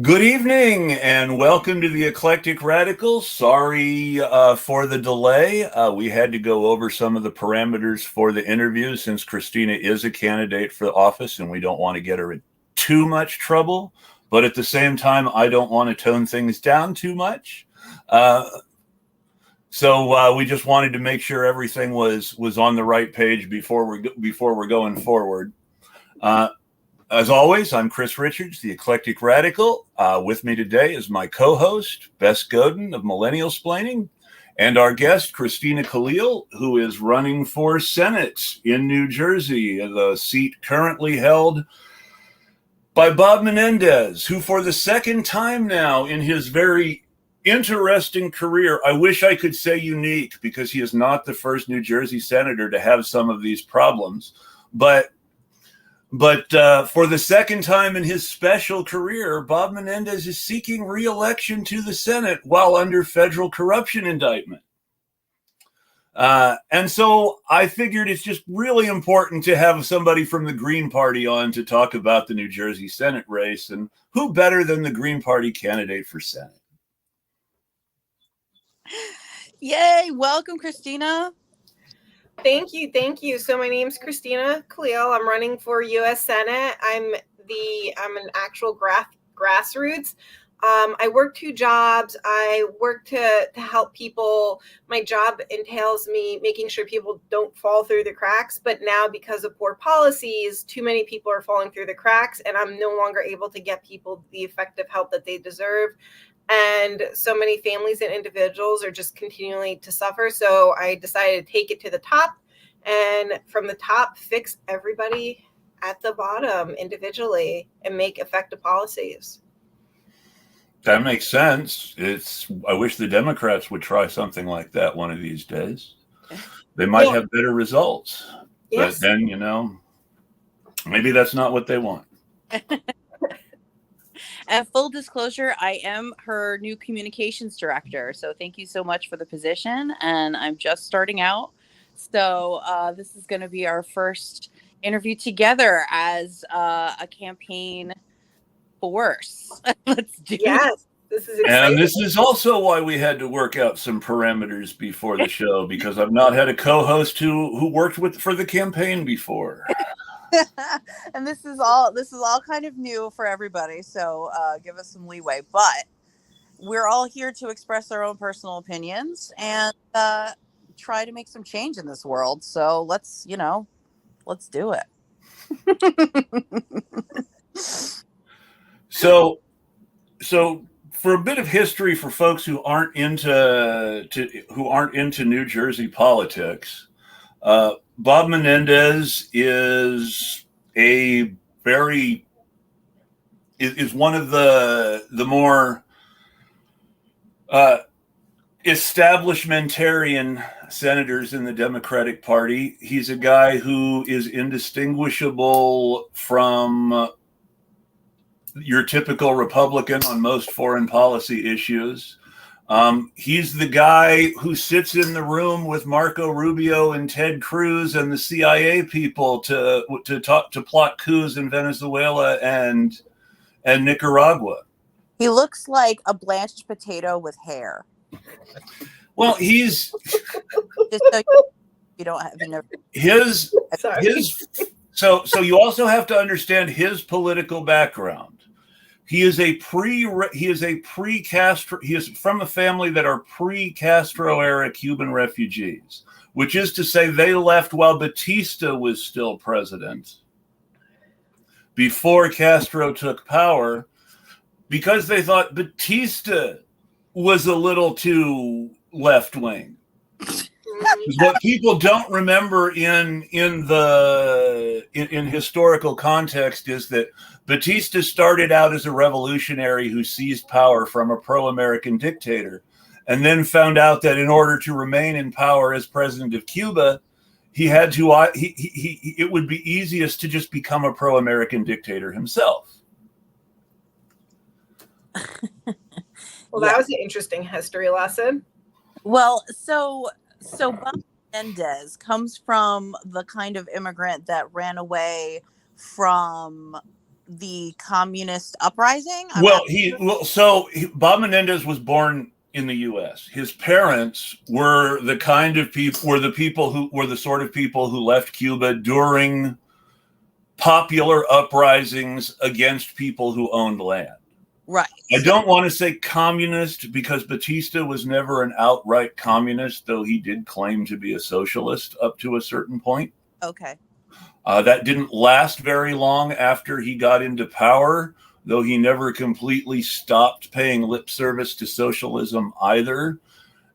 Good evening and welcome to the Eclectic Radicals. Sorry for the delay. We had to go over some of the parameters for the interview since Christina is a candidate for office and we don't want to get her in too much trouble. But at the same time, I don't want to tone things down too much. So we just wanted to make sure everything was on the right page before we're going forward. As always, I'm Chris Richards, the Eclectic Radical. With me today is my co-host, Bess Goden of Millennial Splaining, and our guest, Christina Khalil, who is running for Senate in New Jersey, the seat currently held by Bob Menendez, who for the second time now in his very interesting career, I wish I could say unique, because he is not the first New Jersey senator to have some of these problems, but for the second time in his special career, Bob Menendez is seeking re-election to the Senate while under federal corruption indictment. And so I figured it's just really important to have somebody from the Green Party on to talk about the New Jersey Senate race, and who better than the Green Party candidate for Senate? Yay! Welcome, Christina. Thank you. So my name's Christina Khalil. I'm running for U.S. Senate. I'm an actual grassroots. I work two jobs. I work to help people. My job entails me making sure people don't fall through the cracks. But now, because of poor policies, too many people are falling through the cracks, and I'm no longer able to get people the effective help that they deserve. And so many families and individuals are just continuing to suffer. So I decided to take it to the top, and from the top, fix everybody at the bottom individually and make effective policies. That makes sense. I wish the Democrats would try something like that one of these days. They might have better results. Yes. But then, maybe that's not what they want. At full disclosure, I am her new communications director. So thank you so much for the position. And I'm just starting out. So this is going to be our first interview together as a campaign force. Let's do it. This is exciting. And this is also why we had to work out some parameters before the show, because I've not had a co-host who worked for the campaign before. And this is all kind of new for everybody, so give us some leeway. But we're all here to express our own personal opinions and try to make some change in this world. So let's do it. So for a bit of history for folks who aren't into New Jersey politics, Bob Menendez is one of the more establishmentarian senators in the Democratic Party. He's a guy who is indistinguishable from your typical Republican on most foreign policy issues. He's the guy who sits in the room with Marco Rubio and Ted Cruz and the CIA people to plot coups in Venezuela and Nicaragua. He looks like a blanched potato with hair. Well, he's just so you don't have So you also have to understand his political background. He is from a family that are pre-Castro era Cuban refugees, which is to say they left while Batista was still president, before Castro took power, because they thought Batista was a little too left-wing. What people don't remember in historical context is that Batista started out as a revolutionary who seized power from a pro-American dictator, and then found out that in order to remain in power as president of Cuba, it would be easiest to just become a pro-American dictator himself. Well, that was an interesting history lesson. Well, so Bob Menendez comes from the kind of immigrant that ran away from the communist uprising? Bob Menendez was born in the U.S. His parents were the sort of people who left Cuba during popular uprisings against people who owned land. Right. I don't want to say communist because Batista was never an outright communist, though he did claim to be a socialist up to a certain point. Okay. That didn't last very long after he got into power, though he never completely stopped paying lip service to socialism either.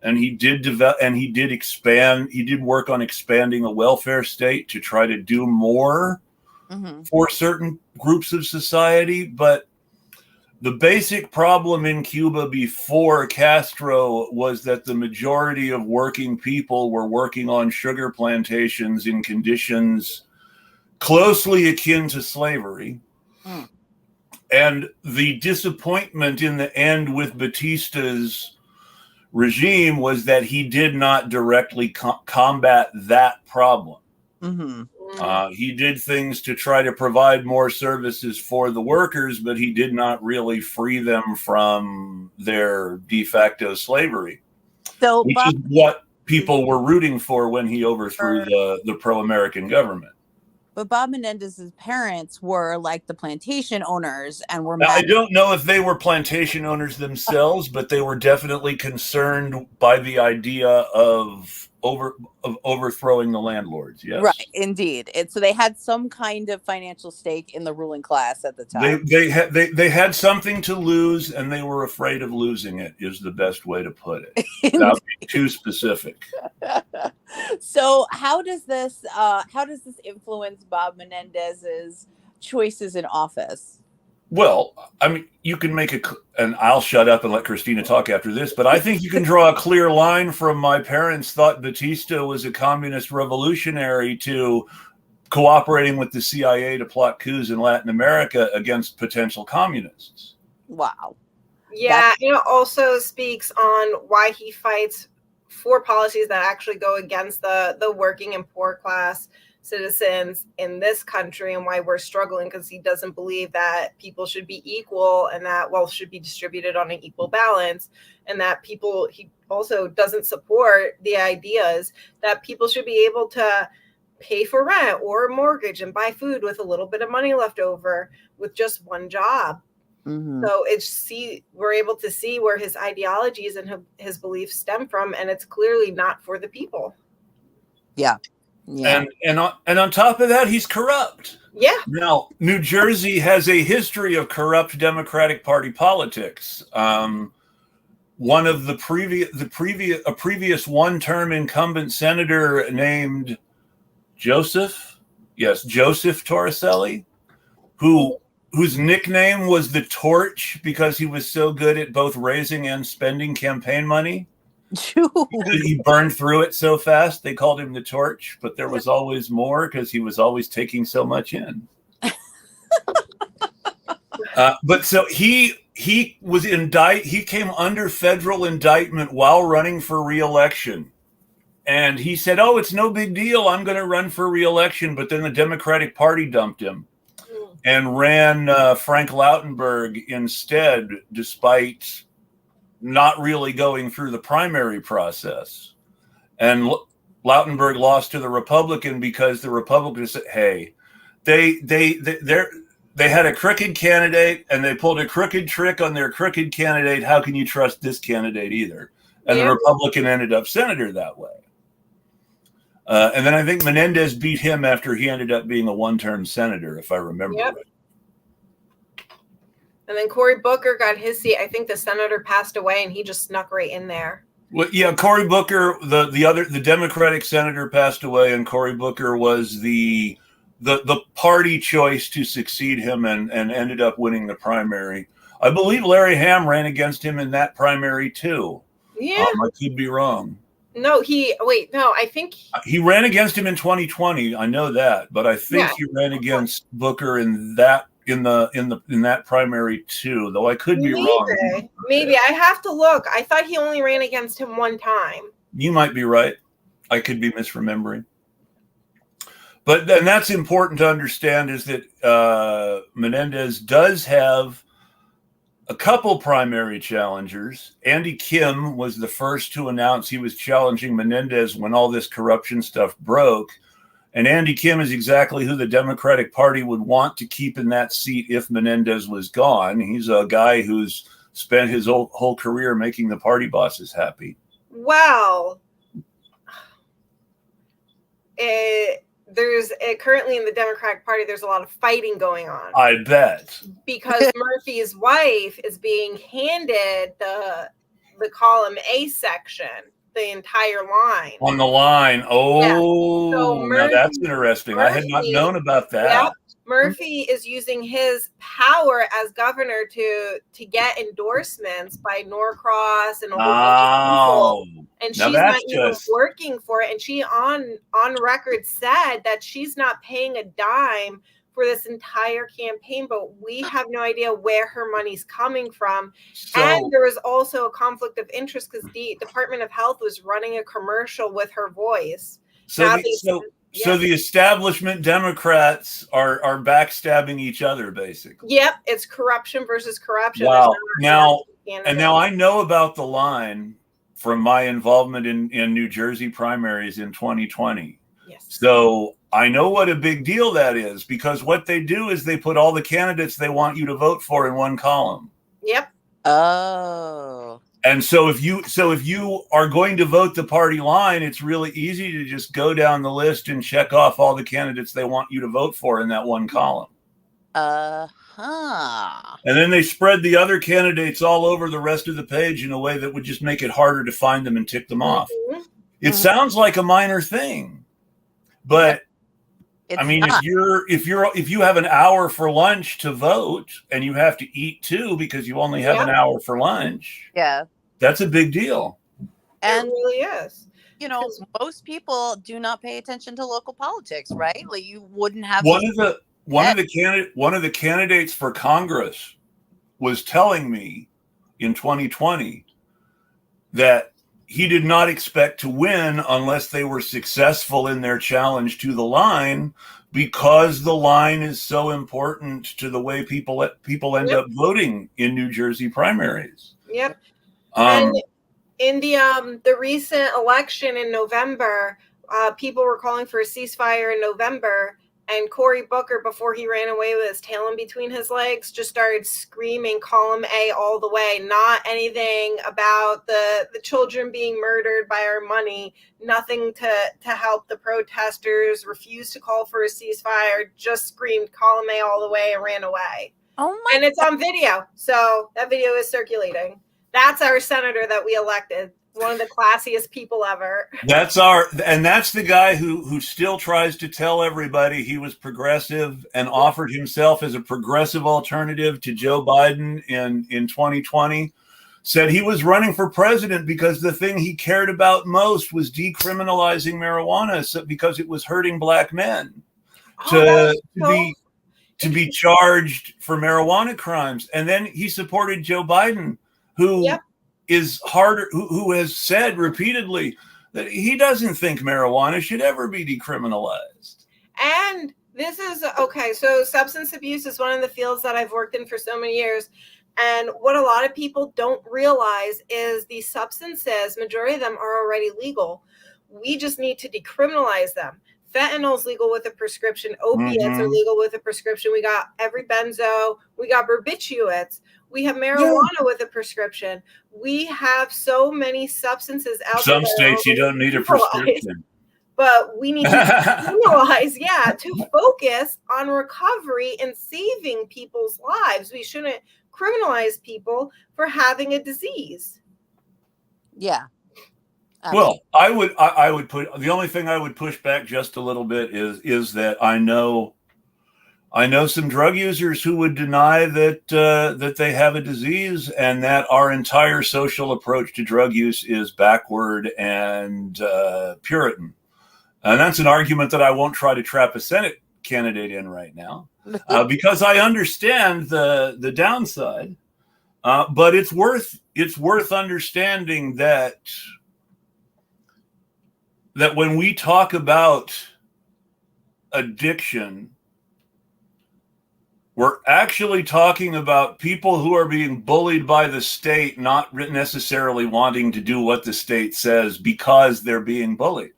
And he did work on expanding a welfare state to try to do more for certain groups of society. But the basic problem in Cuba before Castro was that the majority of working people were working on sugar plantations in conditions closely akin to slavery. And the disappointment in the end with Batista's regime was that he did not directly combat that problem. He did things to try to provide more services for the workers, but he did not really free them from their de facto slavery, which is what people were rooting for when he overthrew the pro-American government. But Bob Menendez's parents were like the plantation owners and were. Now, I don't know if they were plantation owners themselves, but they were definitely concerned by the idea of overthrowing the landlords. Yes, right, indeed. So they had some kind of financial stake in the ruling class at the time. They had something to lose, and they were afraid of losing it. Is the best way to put it. Without being too specific. So how does this influence Bob Menendez's choices in office? Well, I mean, you can and I'll shut up and let Christina talk after this, but I think you can draw a clear line from my parents thought Batista was a communist revolutionary to cooperating with the CIA to plot coups in Latin America against potential communists. Wow. Yeah, it also speaks on why he fights for policies that actually go against the working and poor class citizens in this country, and why we're struggling, because he doesn't believe that people should be equal and that wealth should be distributed on an equal balance, and that he also doesn't support the ideas that people should be able to pay for rent or a mortgage and buy food with a little bit of money left over with just one job. So we're able to see where his ideologies and his beliefs stem from, and it's clearly not for the people. Yeah. And on top of that, he's corrupt. Yeah. Now, New Jersey has a history of corrupt Democratic Party politics. One of a previous one-term incumbent senator named Joseph Torricelli, whose nickname was the Torch because he was so good at both raising and spending campaign money. He burned through it so fast, they called him the Torch, but there was always more because he was always taking so much in. But so he came under federal indictment while running for re-election. And he said, "Oh, it's no big deal. I'm going to run for re-election." But then the Democratic Party dumped him and ran Frank Lautenberg instead, despite not really going through the primary process. And Lautenberg lost to the Republican because the Republicans said, "Hey, they had a crooked candidate and they pulled a crooked trick on their crooked candidate. How can you trust this candidate either?" And the Republican ended up senator that way. And then I think Menendez beat him after he ended up being a one-term senator, if I remember right. And then Cory Booker got his seat. I think the senator passed away, and he just snuck right in there. Well, yeah, Cory Booker, the Democratic senator passed away, and Cory Booker was the party choice to succeed him, and ended up winning the primary. I believe Larry Ham ran against him in that primary too. Yeah, I could be wrong. No, I think he ran against him in 2020. I know that, but I think he ran against Booker in that primary too. Though I could be wrong. Maybe I have to look. I thought he only ran against him one time. You might be right. I could be misremembering. But then that's important to understand is that Menendez does have a couple primary challengers. Andy Kim was the first to announce he was challenging Menendez when all this corruption stuff broke. And Andy Kim is exactly who the Democratic Party would want to keep in that seat if Menendez was gone. He's a guy who's spent his whole career making the party bosses happy. Well, there's currently in the Democratic Party, there's a lot of fighting going on. I bet. Because Murphy's wife is being handed the column A section, the entire line. On the line. Oh, yeah. So now that's interesting. I had not known about that. Yeah, Murphy is using his power as governor to get endorsements by Norcross and a whole bunch of people. And she's not even working for it. And she on record said that she's not paying a dime for this entire campaign, but we have no idea where her money's coming from. And there was also a conflict of interest because the Department of Health was running a commercial with her voice. So the establishment Democrats are backstabbing each other, basically. Yep, it's corruption versus corruption. Wow. Now I know about the line from my involvement in New Jersey primaries in 2020. Yes. So I know what a big deal that is, because what they do is they put all the candidates they want you to vote for in one column. Yep. Oh. And so if you are going to vote the party line, it's really easy to just go down the list and check off all the candidates they want you to vote for in that one column. And then they spread the other candidates all over the rest of the page in a way that would just make it harder to find them and tick them off. Mm-hmm. It sounds like a minor thing, but I mean, not. if you have an hour for lunch to vote and you have to eat too because you only have an hour for lunch, that's a big deal. And it really is. You know, most people do not pay attention to local politics, right? Like you wouldn't have one of the candidates for Congress was telling me in 2020 that he did not expect to win unless they were successful in their challenge to the line, because the line is so important to the way people end up voting in New Jersey primaries. Yep. And in the recent election in November, people were calling for a ceasefire in November. And Cory Booker, before he ran away with his tail in between his legs, just started screaming column A all the way. Not anything about the children being murdered by our money. Nothing to help the protesters. Refused to call for a ceasefire. Just screamed column A all the way and ran away. Oh my! And it's on video. So that video is circulating. That's our senator that we elected. One of the classiest people ever. That's the guy who still tries to tell everybody he was progressive and offered himself as a progressive alternative to Joe Biden in 2020. Said he was running for president because the thing he cared about most was decriminalizing marijuana, because it was hurting black men to be charged for marijuana crimes. And then he supported Joe Biden, who who has said repeatedly that he doesn't think marijuana should ever be decriminalized. And this is okay. So substance abuse is one of the fields that I've worked in for so many years. And what a lot of people don't realize is these substances, majority of them are already legal. We just need to decriminalize them. Fentanyl is legal with a prescription. Opiates are legal with a prescription. We got every benzo. We got barbiturates. We have marijuana with a prescription. We have so many substances out there. Some states you don't need a prescription. But we need to decriminalize, to focus on recovery and saving people's lives. We shouldn't criminalize people for having a disease. Yeah. Well, I would put, the only thing I would push back just a little bit is that I know some drug users who would deny that they have a disease, and that our entire social approach to drug use is backward and Puritan. And that's an argument that I won't try to trap a Senate candidate in right now, because I understand the downside. But it's worth understanding that when we talk about addiction, we're actually talking about people who are being bullied by the state, not necessarily wanting to do what the state says because they're being bullied.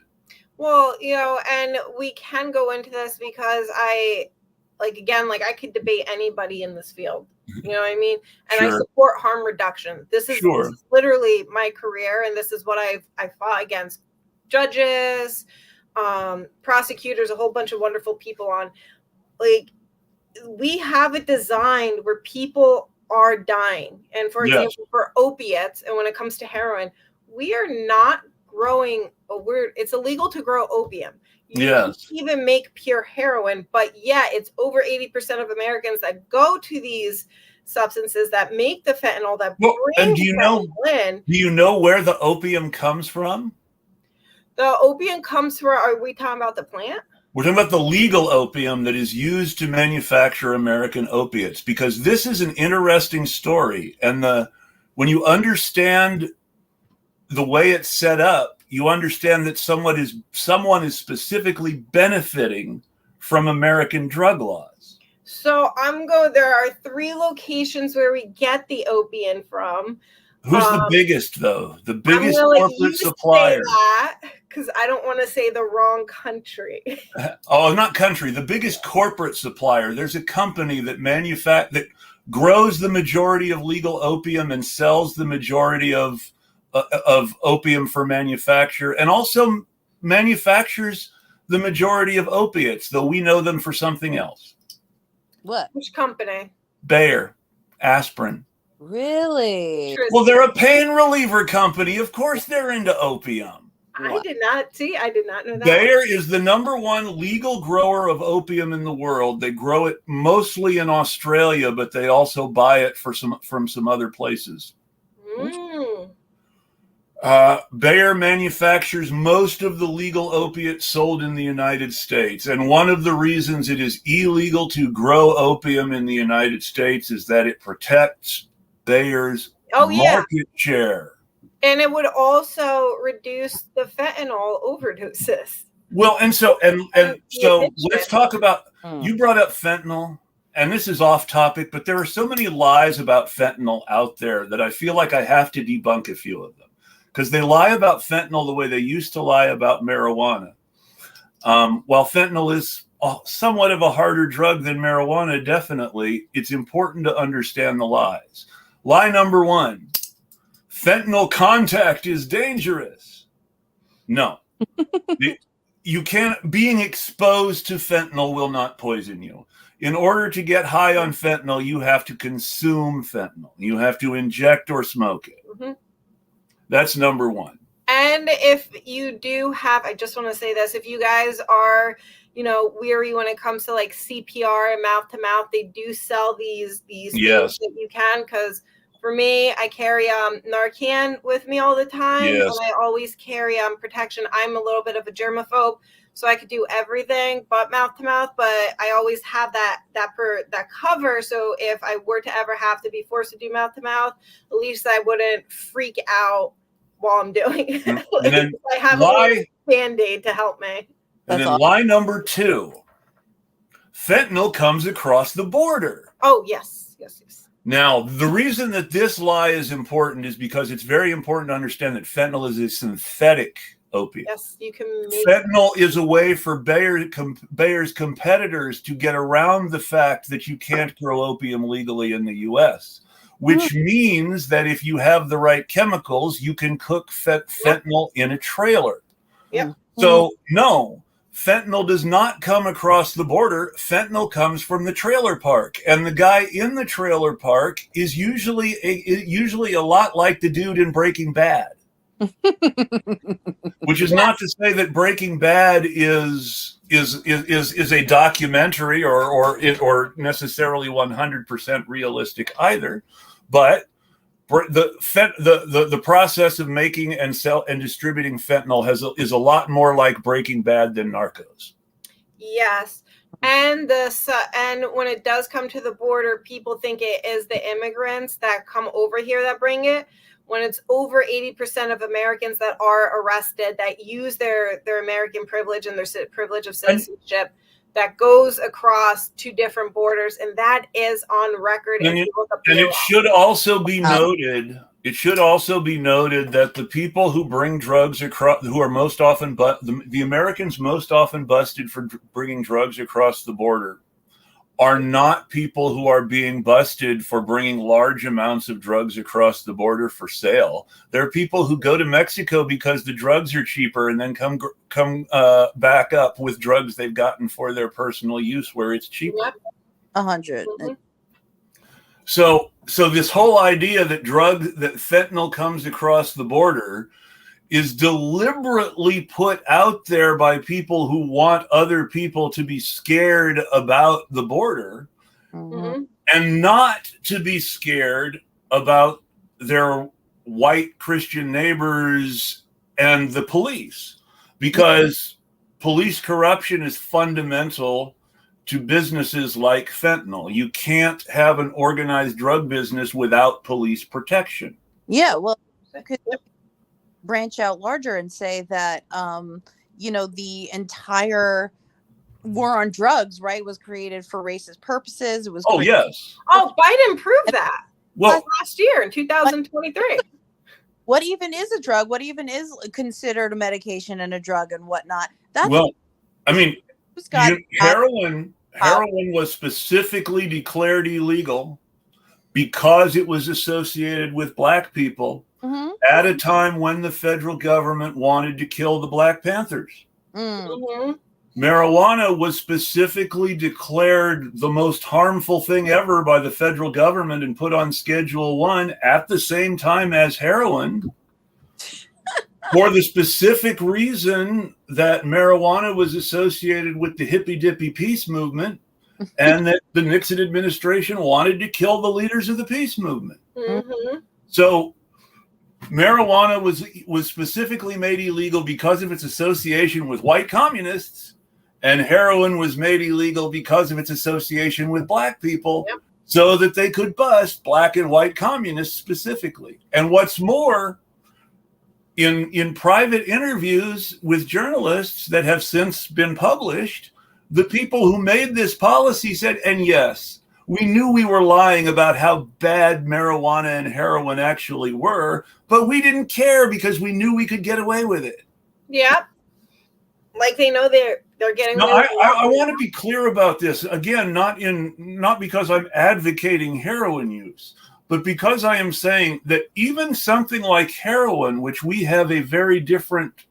Well, and we can go into this because I could debate anybody in this field. You know what I mean? And Sure. I support harm reduction. This is literally my career, and this is what I fought against judges, prosecutors, a whole bunch of wonderful people on. Like, we have it designed where people are dying. And for example, for opiates, and when it comes to heroin, we are not growing. It's illegal to grow opium. You can't even make pure heroin, but yet it's over 80% of Americans that go to these substances that make the fentanyl that bring and do you know where the opium comes from? The opium comes from, are we talking about the plant? We're talking about the legal opium that is used to manufacture American opiates, because this is an interesting story. And when you understand the way it's set up, you understand that someone is specifically benefiting from American drug laws. So there are 3 locations where we get the opium from. Who's the biggest, though? The biggest corporate supplier? Because I don't want to say the wrong country. Oh, not country. The biggest corporate supplier. There's a company that grows the majority of legal opium and sells the majority of opium for manufacture, and also manufactures the majority of opiates, though we know them for something else. What? Which company? Bayer, aspirin. Really? Well, they're a pain reliever company. Of course they're into opium. I did not know that. Bayer is the #1 legal grower of opium in the world. They grow it mostly in Australia, but they also buy it from some other places. Bayer manufactures most of the legal opiates sold in the United States. And one of the reasons it is illegal to grow opium in the United States is that it protects Bayer's market share. And it would also reduce the fentanyl overdoses. Well, so let's talk about, you brought up fentanyl, and this is off topic, but there are so many lies about fentanyl out there that I feel like I have to debunk a few of them. Because they lie about fentanyl the way they used to lie about marijuana. While fentanyl is somewhat of a harder drug than marijuana, definitely, it's important to understand the lies. Lie number 1, fentanyl contact is dangerous. No. Being exposed to fentanyl will not poison you. In order to get high on fentanyl, you have to consume fentanyl. You have to inject or smoke it. Mm-hmm. That's number 1. And if you do have, I just want to say this, if you guys are, weary when it comes to like CPR and mouth to mouth, they do sell these things that you can. Because for me, I carry Narcan with me all the time. And I always carry protection. I'm a little bit of a germaphobe, so I could do everything but mouth to mouth. But I always have that cover. So if I were to ever have to be forced to do mouth to mouth, at least I wouldn't freak out while I'm doing it. And then I have a Band-Aid to help me. And then lie number 2, fentanyl comes across the border. Oh, yes. Now, the reason that this lie is important is because it's very important to understand that fentanyl is a synthetic opiate. Yes, you can fentanyl is a way for Bayer's competitors to get around the fact that you can't grow opium legally in the U.S., which means that if you have the right chemicals, you can cook fentanyl in a trailer. Yeah. So, no, fentanyl does not come across the border. Fentanyl comes from the trailer park. And the guy in the trailer park is usually a lot like the dude in Breaking Bad. Which is not to say that Breaking Bad is a documentary or necessarily 100% realistic either. But the process of making and distributing fentanyl is a lot more like Breaking Bad than Narcos. Yes, and when it does come to the border, people think it is the immigrants that come over here that bring it. When it's over 80% of Americans that are arrested that use their American privilege and their privilege of citizenship that goes across two different borders, and that is on record. And it should also be noted. It should also be noted that the people who bring drugs across, who are most often, the Americans most often busted for bringing drugs across the border, are not people who are being busted for bringing large amounts of drugs across the border for sale. They're people who go to Mexico because the drugs are cheaper and then come back up with drugs they've gotten for their personal use where it's cheaper. Yep. 100. Mhm. So this whole idea that fentanyl comes across the border is deliberately put out there by people who want other people to be scared about the border Mhm. and not to be scared about their white Christian neighbors and the police, because police corruption is fundamental to businesses like fentanyl. You can't have an organized drug business without police protection. Yeah, well, you could branch out larger and say that, the entire war on drugs, right, was created for racist purposes. It was. Yes. Oh, Biden proved that. Well, last year in 2023. What even is a drug? What even is considered a medication and a drug and whatnot? Heroin was specifically declared illegal because it was associated with black people at a time when the federal government wanted to kill the Black Panthers. Mm-hmm. Marijuana was specifically declared the most harmful thing ever by the federal government and put on Schedule 1 at the same time as heroin for the specific reason that marijuana was associated with the hippy-dippy peace movement and that the Nixon administration wanted to kill the leaders of the peace movement. Mm-hmm. So marijuana was specifically made illegal because of its association with white communists, and heroin was made illegal because of its association with black people, so that they could bust black and white communists specifically. And what's more, in private interviews with journalists that have since been published, the people who made this policy said, and yes, we knew we were lying about how bad marijuana and heroin actually were, but we didn't care because we knew we could get away with it. Yep. Like they know they're getting No, away with it. I want to be clear about this. Again, not because I'm advocating heroin use, but because I am saying that even something like heroin, which we have a very different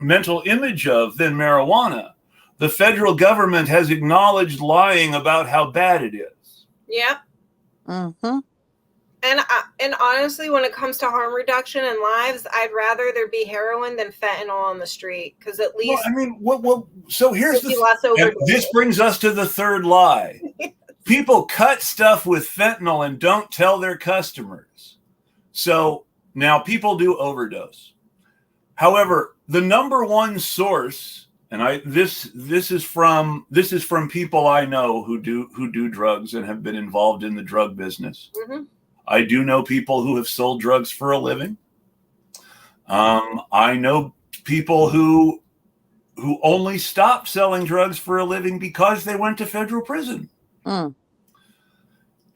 mental image of than marijuana, the federal government has acknowledged lying about how bad it is. Yep. Mm-hmm. And honestly, when it comes to harm reduction in lives, I'd rather there be heroin than fentanyl on the street, because at least so here's this brings us to the third lie. People cut stuff with fentanyl and don't tell their customers. So now people do overdose. However, the number one source, and this is from people I know who do drugs and have been involved in the drug business. Mm-hmm. I do know people who have sold drugs for a living. I know people who only stopped selling drugs for a living because they went to federal prison. Mm.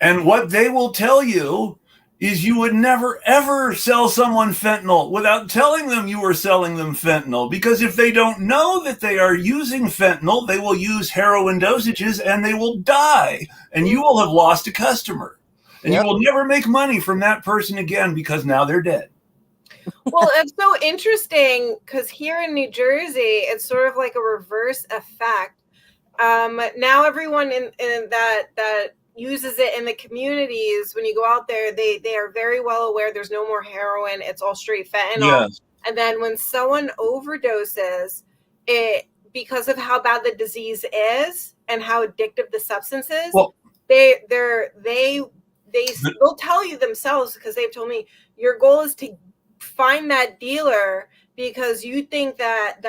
And what they will tell you is you would never, ever sell someone fentanyl without telling them you were selling them fentanyl. Because if they don't know that they are using fentanyl, they will use heroin dosages and they will die. And you will have lost a customer. And you will never make money from that person again because now they're dead. Well, it's so interesting because here in New Jersey, it's sort of like a reverse effect. Now everyone in that uses it in the communities, when you go out there, they are very well aware there's no more heroin. It's all straight fentanyl. Yes. And then when someone overdoses, it, because of how bad the disease is and how addictive the substance is, they'll tell you themselves, because they've told me, your goal is to find that dealer because you think that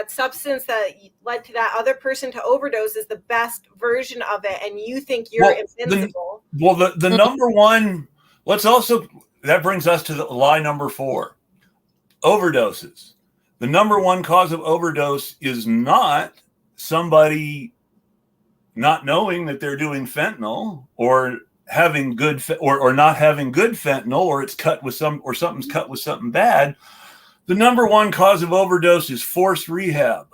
substance that led to that other person to overdose is the best version of it, and you think you're invincible. The number one, that brings us to the lie number 4, overdoses. The number one cause of overdose is not somebody not knowing that they're doing fentanyl or having good or not having good fentanyl, or it's cut with something's cut with something bad. The number one cause of overdose is forced rehab.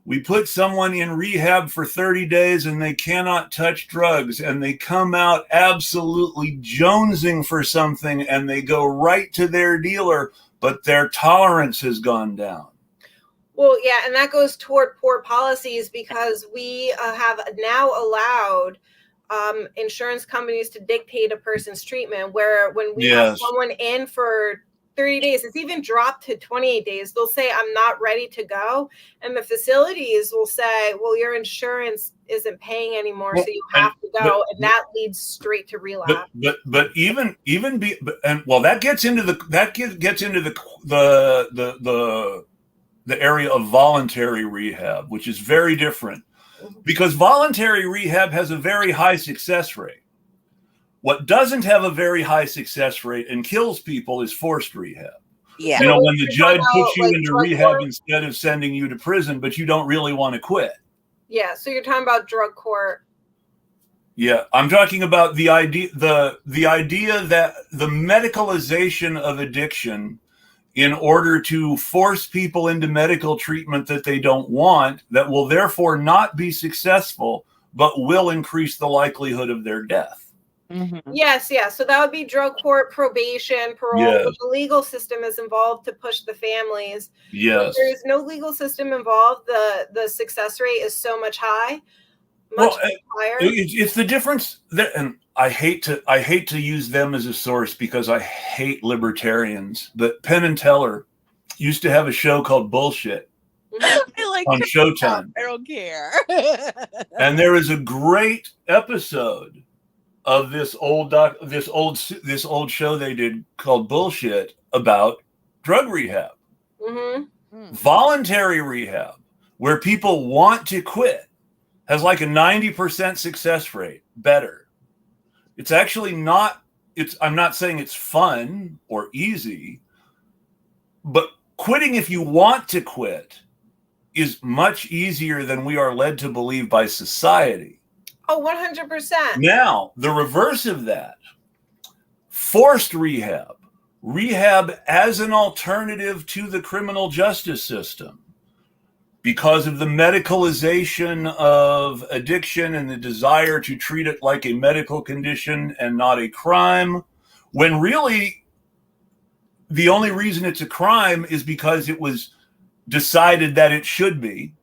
We put someone in rehab for 30 days and they cannot touch drugs, and they come out absolutely jonesing for something, and they go right to their dealer, but their tolerance has gone down. Well, yeah, and that goes toward poor policies, because we have now allowed insurance companies to dictate a person's treatment, where when we have someone in for 30 days, it's even dropped to 28 days, they'll say, I'm not ready to go. And the facilities will say, well, your insurance isn't paying anymore, so you have to go. And that leads straight to relapse. But that gets into the area of voluntary rehab, which is very different, because voluntary rehab has a very high success rate. What doesn't have a very high success rate and kills people is forced rehab. Yeah. You know, when the judge puts you into rehab instead of sending you to prison, but you don't really want to quit. Yeah. So you're talking about drug court. Yeah, I'm talking about the idea that the medicalization of addiction, in order to force people into medical treatment that they don't want, that will therefore not be successful, but will increase the likelihood of their death. Mm-hmm. Yes, yeah. So that would be drug court, probation, parole. Yes. The legal system is involved to push the families. Yes. If there's no legal system involved, the success rate is so much higher. It's the difference that, and I hate to use them as a source because I hate libertarians, but Penn and Teller used to have a show called Bullshit. I like on Showtime. I don't care. And there is a great episode of this old show they did called Bullshit about drug rehab. Mm-hmm. Voluntary rehab, where people want to quit, has like a 90% success rate. Better. It's actually not, I'm not saying it's fun or easy, but quitting if you want to quit is much easier than we are led to believe by society. Oh, 100%. Now, the reverse of that, forced rehab as an alternative to the criminal justice system, because of the medicalization of addiction and the desire to treat it like a medical condition and not a crime, when really the only reason it's a crime is because it was decided that it should be.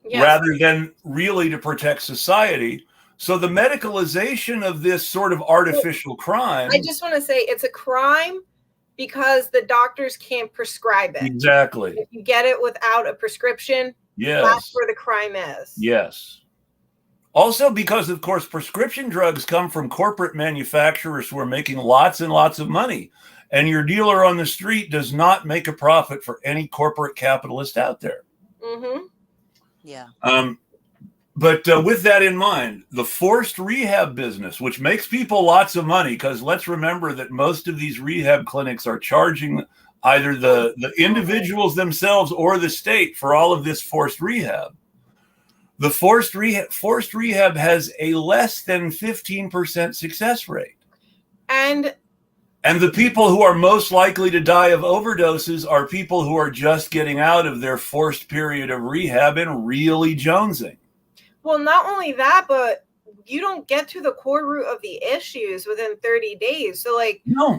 Yes. Rather than really to protect society. So the medicalization of this sort of artificial crime. I just want to say it's a crime because the doctors can't prescribe it. Exactly. If you get it without a prescription, yes, that's where the crime is. Yes. Also because, of course, prescription drugs come from corporate manufacturers who are making lots and lots of money. And your dealer on the street does not make a profit for any corporate capitalist out there. Mm-hmm. Yeah. But with that in mind, the forced rehab business, which makes people lots of money, because let's remember that most of these rehab clinics are charging either the individuals themselves or the state for all of this forced rehab. The forced rehab has a less than 15% success rate. And the people who are most likely to die of overdoses are people who are just getting out of their forced period of rehab and really jonesing. Well, not only that, but you don't get to the core root of the issues within 30 days. So,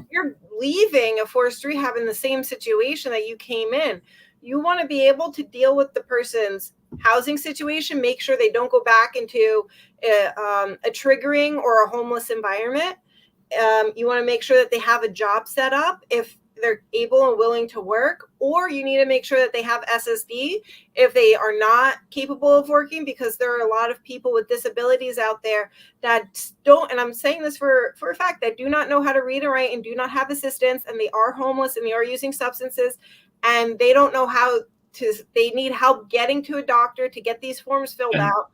you're leaving a forced rehab in the same situation that you came in. You want to be able to deal with the person's housing situation, make sure they don't go back into a triggering or a homeless environment. You want to make sure that they have a job set up if they're able and willing to work, or you need to make sure that they have SSD if they are not capable of working, because there are a lot of people with disabilities out there that don't, and I'm saying this for a fact, that do not know how to read and write and do not have assistance, and they are homeless and they are using substances, and they don't know how to, they need help getting to a doctor to get these forms filled out.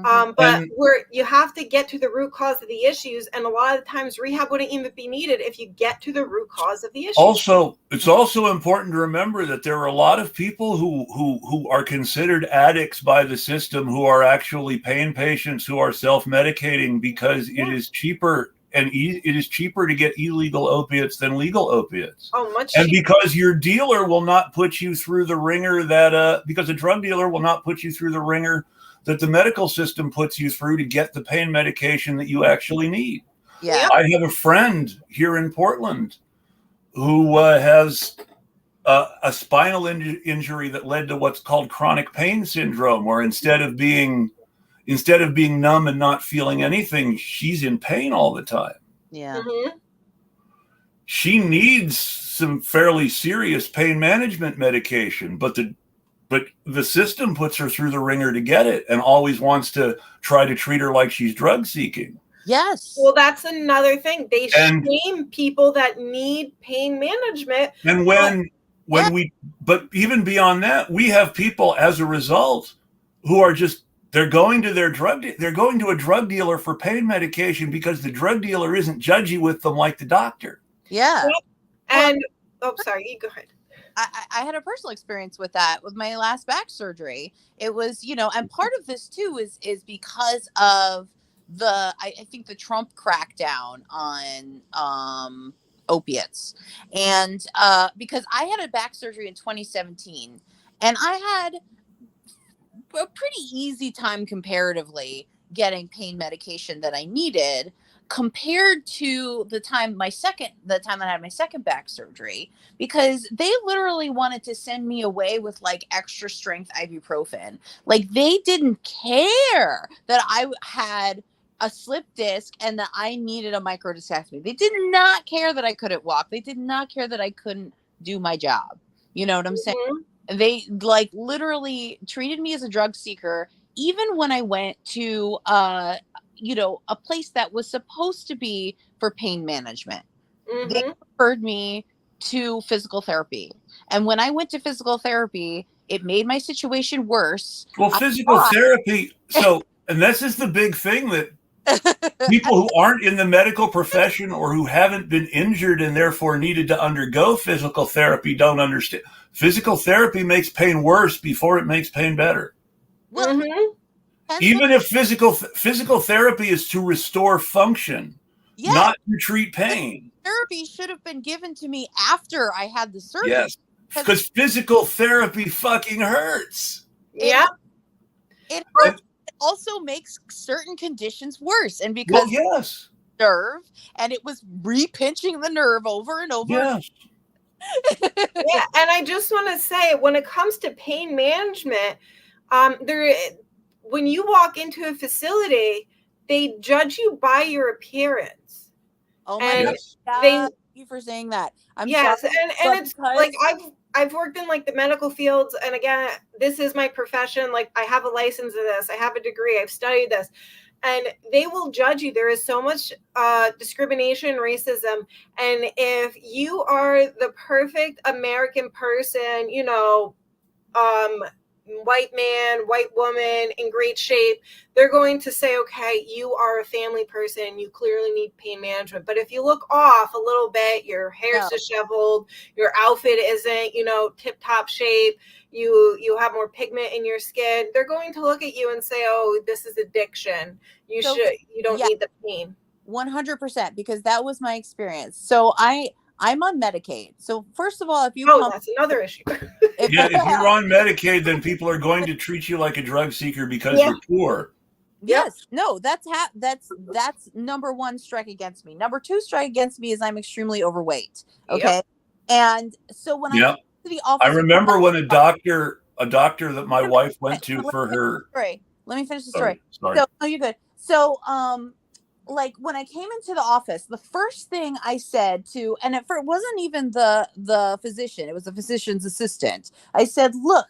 But where you have to get to the root cause of the issues, and a lot of the times rehab wouldn't even be needed if you get to the root cause of the issue. Also, it's also important to remember that there are a lot of people who are considered addicts by the system who are actually pain patients who are self-medicating because it is cheaper and it is cheaper to get illegal opiates than legal opiates. Oh, much and cheaper. Because your dealer will not put you through the ringer that because a drug dealer will not put you through the ringer that the medical system puts you through to get the pain medication that you actually need. Yeah. I have a friend here in Portland who has a spinal injury that led to what's called chronic pain syndrome, where instead of being numb and not feeling anything, she's in pain all the time. Yeah. She needs some fairly serious pain management medication, but the system puts her through the ringer to get it and always wants to try to treat her like she's drug seeking. Yes. Well, that's another thing. They shame people that need pain management. And but even beyond that, we have people as a result who are they're going to a drug dealer for pain medication because the drug dealer isn't judgy with them like the doctor. Yeah. And sorry, you go ahead. I had a personal experience with that with my last back surgery. It was, and part of this too is because of I think the Trump crackdown on opiates. And because I had a back surgery in 2017 and I had a pretty easy time comparatively getting pain medication that I needed compared to the time that I had my second back surgery, because they literally wanted to send me away with like extra strength ibuprofen. Like they didn't care that I had a slip disc and that I needed a microdiscectomy. They did not care that I couldn't walk. They did not care that I couldn't do my job. You know what I'm saying? They like literally treated me as a drug seeker, even when I went to a place that was supposed to be for pain management. They referred me to physical therapy. And when I went to physical therapy, it made my situation worse. Well, physical therapy. And this is the big thing that people who aren't in the medical profession or who haven't been injured and therefore needed to undergo physical therapy don't understand. Physical therapy makes pain worse before it makes pain better. Well, even if physical therapy is to restore function, not to treat pain. Therapy should have been given to me after I had the surgery. Yes, because physical therapy fucking hurts. Yeah. It hurts. It also makes certain conditions worse. And because nerve, and it was re-pinching the nerve over and over. Yes. Yeah, and I just want to say, when it comes to pain management, when you walk into a facility, they judge you by your appearance. Oh my God! Thank you for saying that. I'm sorry, and it's like I've worked in like the medical fields, and again, this is my profession. Like I have a license in this, I have a degree, I've studied this, and they will judge you. There is so much discrimination, racism, and if you are the perfect American person, white man, white woman in great shape, they're going to say, okay, you are a family person, you clearly need pain management. But if you look off a little bit, your hair's disheveled, your outfit isn't, tip top shape, you have more pigment in your skin, they're going to look at you and say, oh, this is addiction. You don't need the pain. 100%, because that was my experience. So I'm on Medicaid. So first of all, that's another issue. If you're on Medicaid, then people are going to treat you like a drug seeker because you're poor. Yes. No, that's number one strike against me. Number two strike against me is I'm extremely overweight. Okay. Yep. And so when I came to the office, I remember when a doctor that my wife went to for her. Let me finish the story. Sorry. So, you're good. So, like when I came into the office, the first thing I said to, and it wasn't even the physician, it was the physician's assistant. I said, look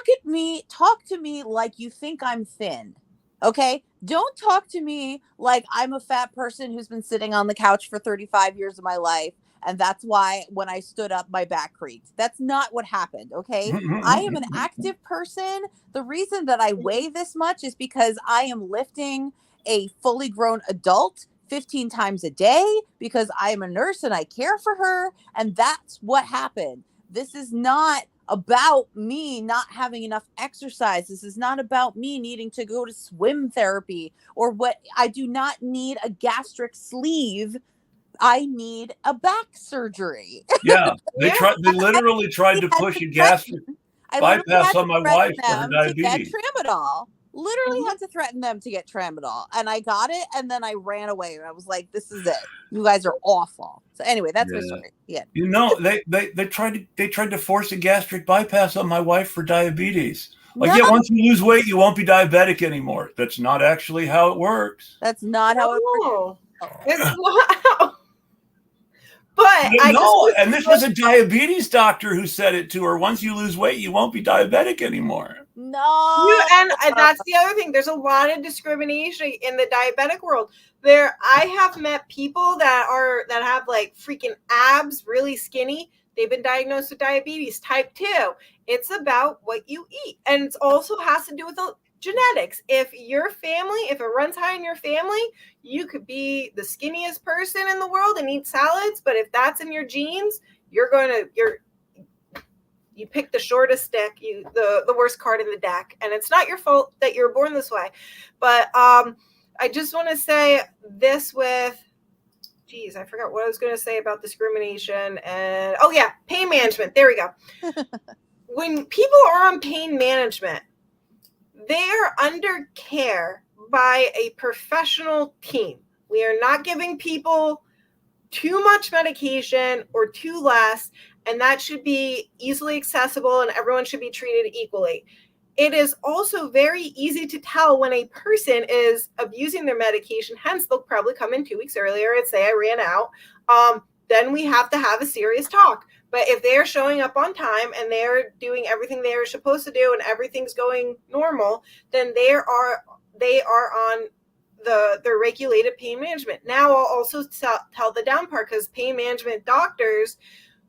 at me, talk to me like you think I'm thin. Okay. Don't talk to me like I'm a fat person who's been sitting on the couch for 35 years of my life. And that's why when I stood up, my back creaked. That's not what happened. Okay. I am an active person. The reason that I weigh this much is because I am lifting a fully grown adult 15 times a day because I am a nurse and I care for her. And that's what happened. This is not about me not having enough exercise. This is not about me needing to go to swim therapy or what. I do not need a gastric sleeve. I need a back surgery. Yeah, they literally tried to push a gastric bypass on my wife for her diabetes. To get tramadol. Literally had to threaten them to get tramadol, and I got it, and then I ran away. And I was like, "This is it. You guys are awful." So anyway, that's my story. Yeah, they tried to force a gastric bypass on my wife for diabetes. Like, yeah, once you lose weight, you won't be diabetic anymore. That's not actually how it works. That's not how it works. It's not. But and this was a diabetes doctor who said it to her. Once you lose weight, you won't be diabetic anymore. No. And that's the other thing. There's a lot of discrimination in the diabetic world. I have met people that have like freaking abs, really skinny. They've been diagnosed with diabetes type 2. It's about what you eat. And it also has to do with genetics. If it runs high in your family, you could be the skinniest person in the world and eat salads. But if that's in your genes, you pick the shortest stick, the worst card in the deck. And it's not your fault that you're born this way. But I just want to say this with, I forgot what I was going to say about discrimination. And pain management. There we go. When people are on pain management, they are under care by a professional team. We are not giving people too much medication or too less, and that should be easily accessible and everyone should be treated equally. It is also very easy to tell when a person is abusing their medication, hence they'll probably come in 2 weeks earlier and say, I ran out. Then we have to have a serious talk. But if they're showing up on time and they're doing everything they're supposed to do and everything's going normal, then they are on the regulated pain management. Now I'll also tell the down part, because pain management doctors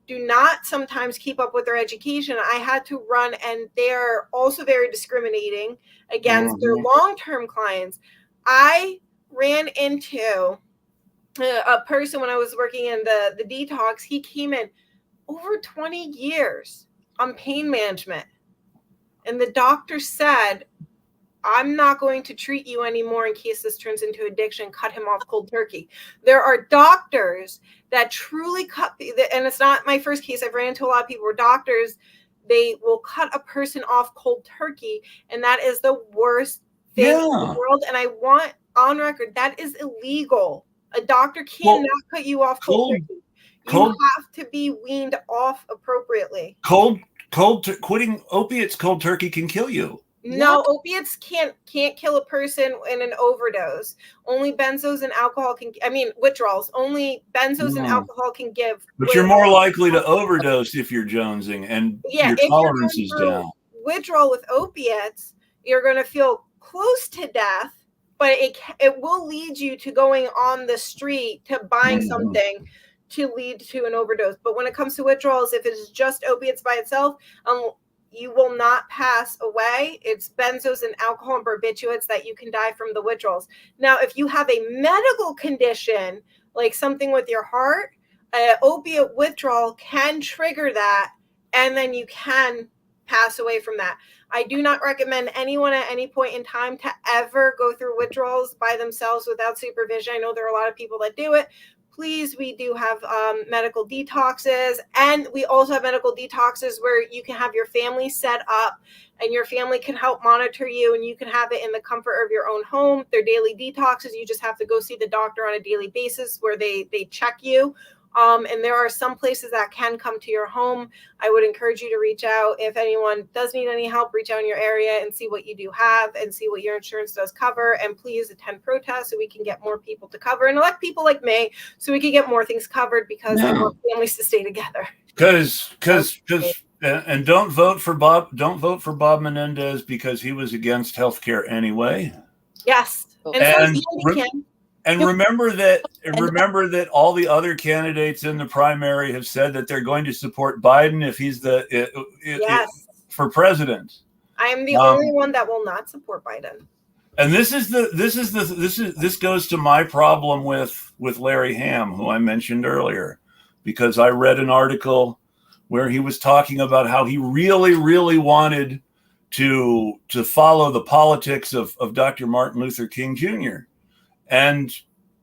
do not sometimes keep up with their education. I had to run, and they're also very discriminating against their long-term clients. I ran into a person when I was working in the detox. He came in over 20 years on pain management. And the doctor said, I'm not going to treat you anymore in case this turns into addiction. Cut him off cold turkey. There are doctors that truly cut, and it's not my first case. I've ran into a lot of people where doctors, they will cut a person off cold turkey. And that is the worst thing in the world. And I want on record, that is illegal. A doctor cannot cut you off cold turkey. You have to be weaned off appropriately. Quitting opiates cold turkey can kill you. No, opiates can't kill a person in an overdose. Only benzos and alcohol withdrawals. Only benzos and alcohol can give. But you're more likely to overdose if you're jonesing and your tolerance is down. Withdrawal with opiates, you're going to feel close to death, but it will lead you to going on the street to buying something to lead to an overdose. But when it comes to withdrawals, if it's just opiates by itself, you will not pass away. It's benzos and alcohol and barbiturates that you can die from the withdrawals. Now, if you have a medical condition, like something with your heart, opiate withdrawal can trigger that, and then you can pass away from that. I do not recommend anyone at any point in time to ever go through withdrawals by themselves without supervision. I know there are a lot of people that do it. Please, we do have medical detoxes, and we also have medical detoxes where you can have your family set up and your family can help monitor you, and you can have it in the comfort of your own home. They're daily detoxes. You just have to go see the doctor on a daily basis where they check you. And there are some places that can come to your home. I would encourage you to reach out. If anyone does need any help, reach out in your area and see what you do have and see what your insurance does cover. And please attend protests so we can get more people to cover, and elect people like me so we can get more things covered, because I want families to stay together. And don't vote for Bob Menendez because he was against healthcare anyway. Yes. Oh. And so is Andy Kim. And remember that all the other candidates in the primary have said that they're going to support Biden if he's Yes. for president. I am the only one that will not support Biden. And this goes to my problem with Larry Ham, who I mentioned earlier, because I read an article where he was talking about how he really, really wanted to follow the politics of Dr. Martin Luther King Jr. And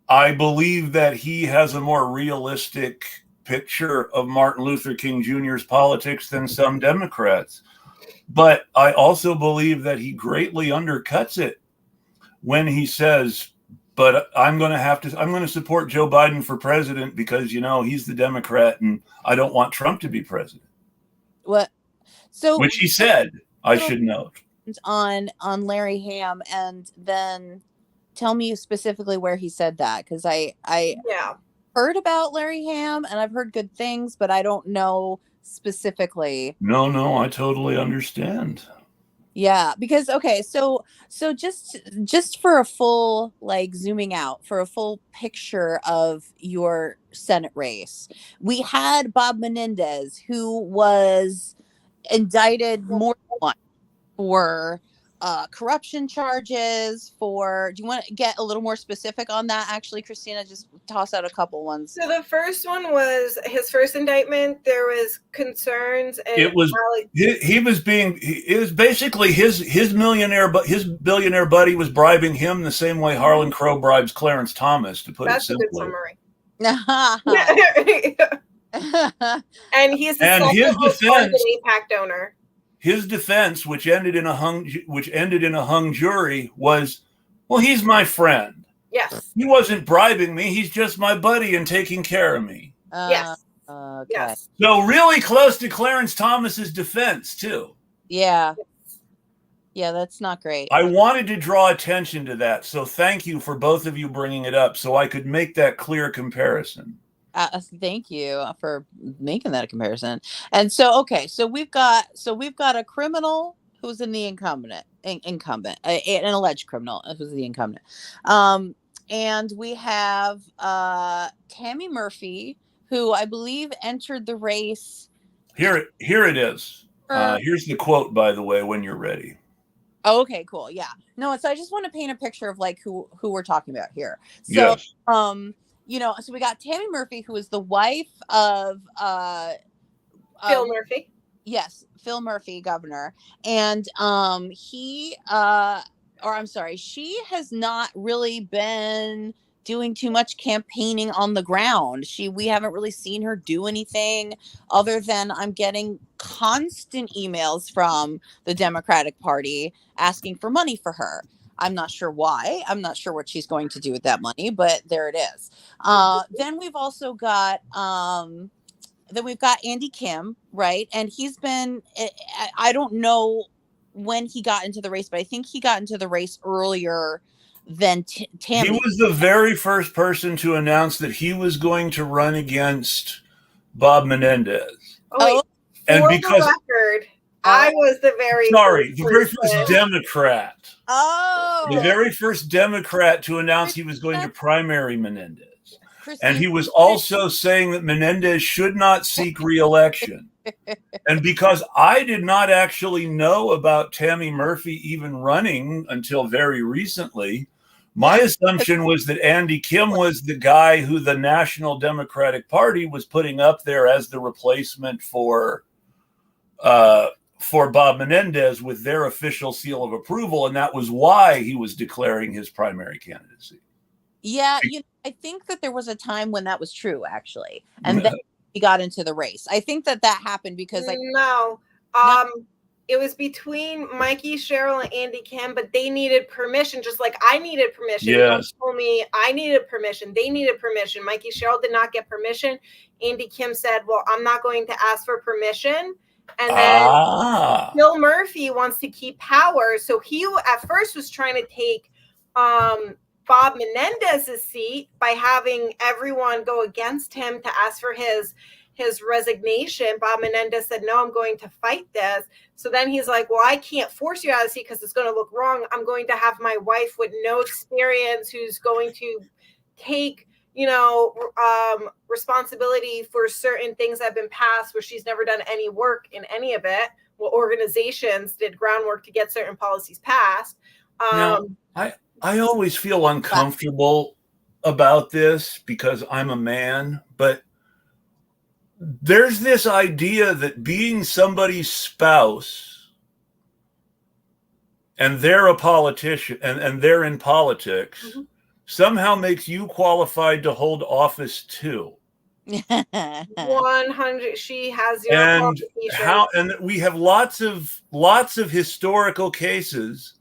I believe that he has a more realistic picture of Martin Luther King Jr.'s politics than some Democrats. But I also believe that he greatly undercuts it when he says, but I'm going to support Joe Biden for president because, he's the Democrat and I don't want Trump to be president. What? So, which he said, I should note. On Larry Ham, and then tell me specifically where he said that, because I heard about Larry Ham and I've heard good things, but I don't know specifically. No, I totally understand. Yeah, because so just for a full, zooming out for a full picture of your Senate race, we had Bob Menendez, who was indicted more than once for corruption charges. Do you want to get a little more specific on that? Actually, Christina, just toss out a couple ones. So the first one was his first indictment. There was concerns, and it was basically his billionaire buddy was bribing him the same way Harlan Crow bribes Clarence Thomas, to put it simply. That's a good summary. And he's the his defense, AIPAC donor. His defense, which ended in a hung jury, was, well, he's my friend. Yes. He wasn't bribing me. He's just my buddy and taking care of me. Yes. Okay. Yes. So really close to Clarence Thomas's defense too. Yeah. Yeah, that's not great. I wanted to draw attention to that. So thank you for both of you bringing it up so I could make that clear comparison. Thank you for making that comparison. And so we've got a criminal who's in the incumbent, an alleged criminal who's the incumbent, and we have Tammy Murphy, who I believe entered the race. Here it is. Here's the quote, by the way, when you're ready. Oh, okay, cool. Yeah. No, so I just want to paint a picture of who we're talking about here. So, yes. So we got Tammy Murphy, who is the wife of Phil Murphy. Yes, Phil Murphy, governor. And she has not really been doing too much campaigning on the ground. We haven't really seen her do anything other than I'm getting constant emails from the Democratic Party asking for money for her. I'm not sure why. I'm not sure what she's going to do with that money, but there it is. Then we've also got Andy Kim, right? And he's been, I don't know when he got into the race, but I think he got into the race earlier than Tammy. He was the very first person to announce that he was going to run against Bob Menendez. Oh, wait. And because the record, I was the very first Democrat. Oh, the very first Democrat to announce he was going to primary Menendez. And he was also saying that Menendez should not seek re-election. And because I did not actually know about Tammy Murphy even running until very recently, my assumption was that Andy Kim was the guy who the National Democratic Party was putting up there as the replacement for Bob Menendez with their official seal of approval. And that was why he was declaring his primary candidacy. Yeah, I think that there was a time when that was true, actually. And then he got into the race. I think that happened because it was between Mikey Sherrill and Andy Kim, but they needed permission, just like I needed permission. Yes. They told me I needed permission. They needed permission. Mikey Sherrill did not get permission. Andy Kim said, well, I'm not going to ask for permission. And then Bill Murphy wants to keep power. So he at first was trying to take Bob Menendez's seat by having everyone go against him to ask for his his resignation, Bob Menendez said, no, I'm going to fight this. So then he's like, well, I can't force you out of the seat because it's going to look wrong. I'm going to have my wife with no experience who's going to take, responsibility for certain things that have been passed where she's never done any work in any of it. Well, organizations did groundwork to get certain policies passed. Now, I always feel uncomfortable about this because I'm a man, but there's this idea that being somebody's spouse and they're a politician and they're in politics somehow makes you qualified to hold office too. 100. She has zero And qualifications. and we have lots of historical cases.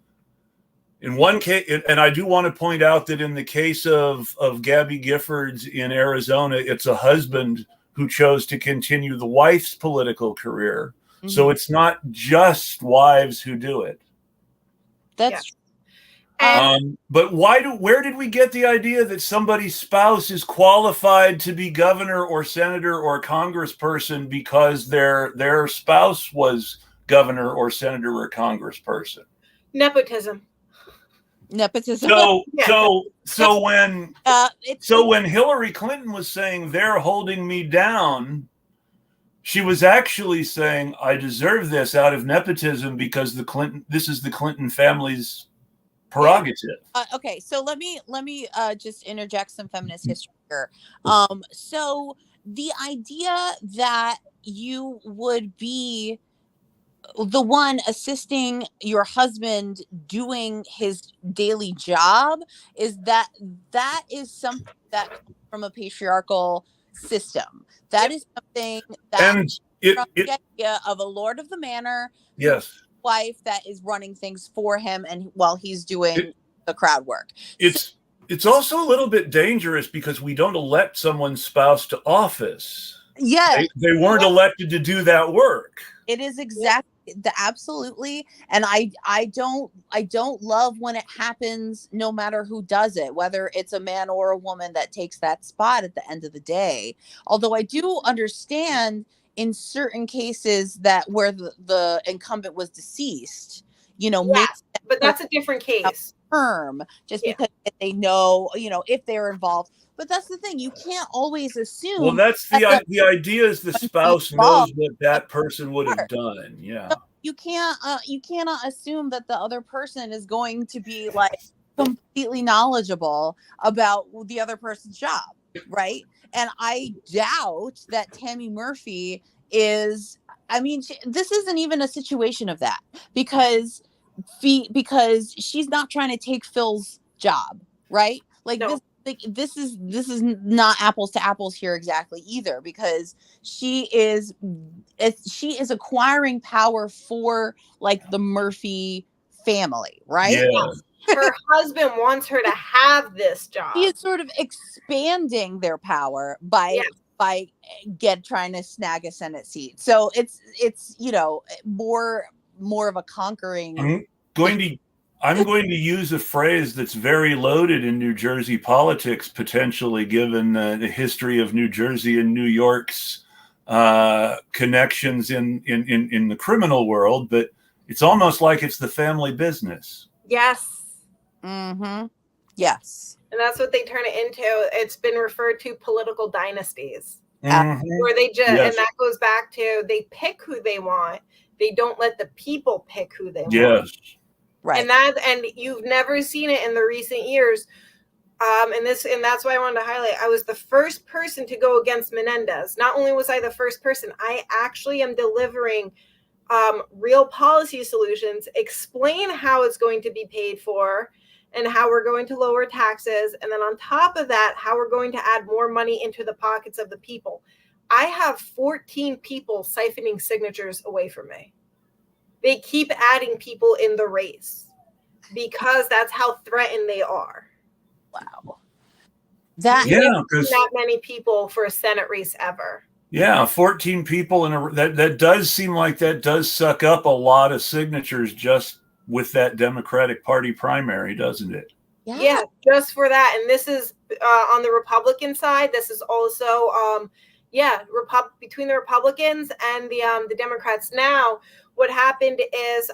In one case, and I do want to point out that in the case of Gabby Giffords in Arizona, it's a husband who chose to continue the wife's political career. So it's not just wives who do it. That's true. But where did we get the idea that somebody's spouse is qualified to be governor or senator or congressperson because their spouse was governor or senator or congressperson? Nepotism. So when Hillary Clinton was saying they're holding me down, she was actually saying I deserve this out of nepotism because this is the Clinton family's prerogative. Okay, so let me just interject some feminist history here. So the idea that you would be the one assisting your husband doing his daily job is something that comes from a patriarchal system. That is something that from the idea of a lord of the manor. Yes. Wife that is running things for him and while he's doing the crowd work. It's also a little bit dangerous because we don't elect someone's spouse to office. Yeah. They weren't elected to do that work. It is exactly absolutely. And I don't love when it happens no matter who does it, whether it's a man or a woman that takes that spot at the end of the day. Although I do understand in certain cases that where the incumbent was deceased, but that's a different case. Term just because they know, if they're involved. But that's the thing, you can't always assume. Well, that's the idea is the spouse knows what that person would have done. Yeah. So you cannot assume that the other person is going to be like completely knowledgeable about the other person's job, right? And I doubt that Tammy Murphy is. I mean, this isn't even a situation of that because she's not trying to take Phil's job, right? Like no. This is not apples to apples here exactly either, because she is acquiring power for like the Murphy family, right? Yeah. Her husband wants her to have this job. He is sort of expanding their power by trying to snag a Senate seat. So it's more of a conquering. I'm going to use a phrase that's very loaded in New Jersey politics, potentially, given the history of New Jersey and New York's connections in the criminal world, but it's almost like it's the family business. Yes. Mm-hmm. Yes. And that's what they turn it into. It's been referred to political dynasties. Mm-hmm. Where they just, and that goes back to they pick who they want. They don't let the people pick who they want. Yes. Right. And you've never seen it in the recent years. And that's why I wanted to highlight. I was the first person to go against Menendez. Not only was I the first person, I actually am delivering real policy solutions, explain how it's going to be paid for, and how we're going to lower taxes. And then on top of that, how we're going to add more money into the pockets of the people. I have 14 people siphoning signatures away from me. They keep adding people in the race because that's how threatened they are. Wow. That many people for a Senate race ever. Yeah, 14 people that does seem like that does suck up a lot of signatures just with that Democratic Party primary, doesn't it? Yeah, just for that. And this is on the Republican side. This is also Yeah, between the Republicans and the Democrats. Now, what happened is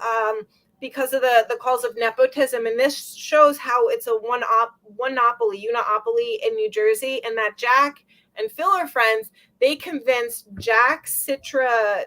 because of the calls of nepotism, and this shows how it's a uniopoly in New Jersey, and that Jack and Phil are friends. They convinced Jack Citratellis,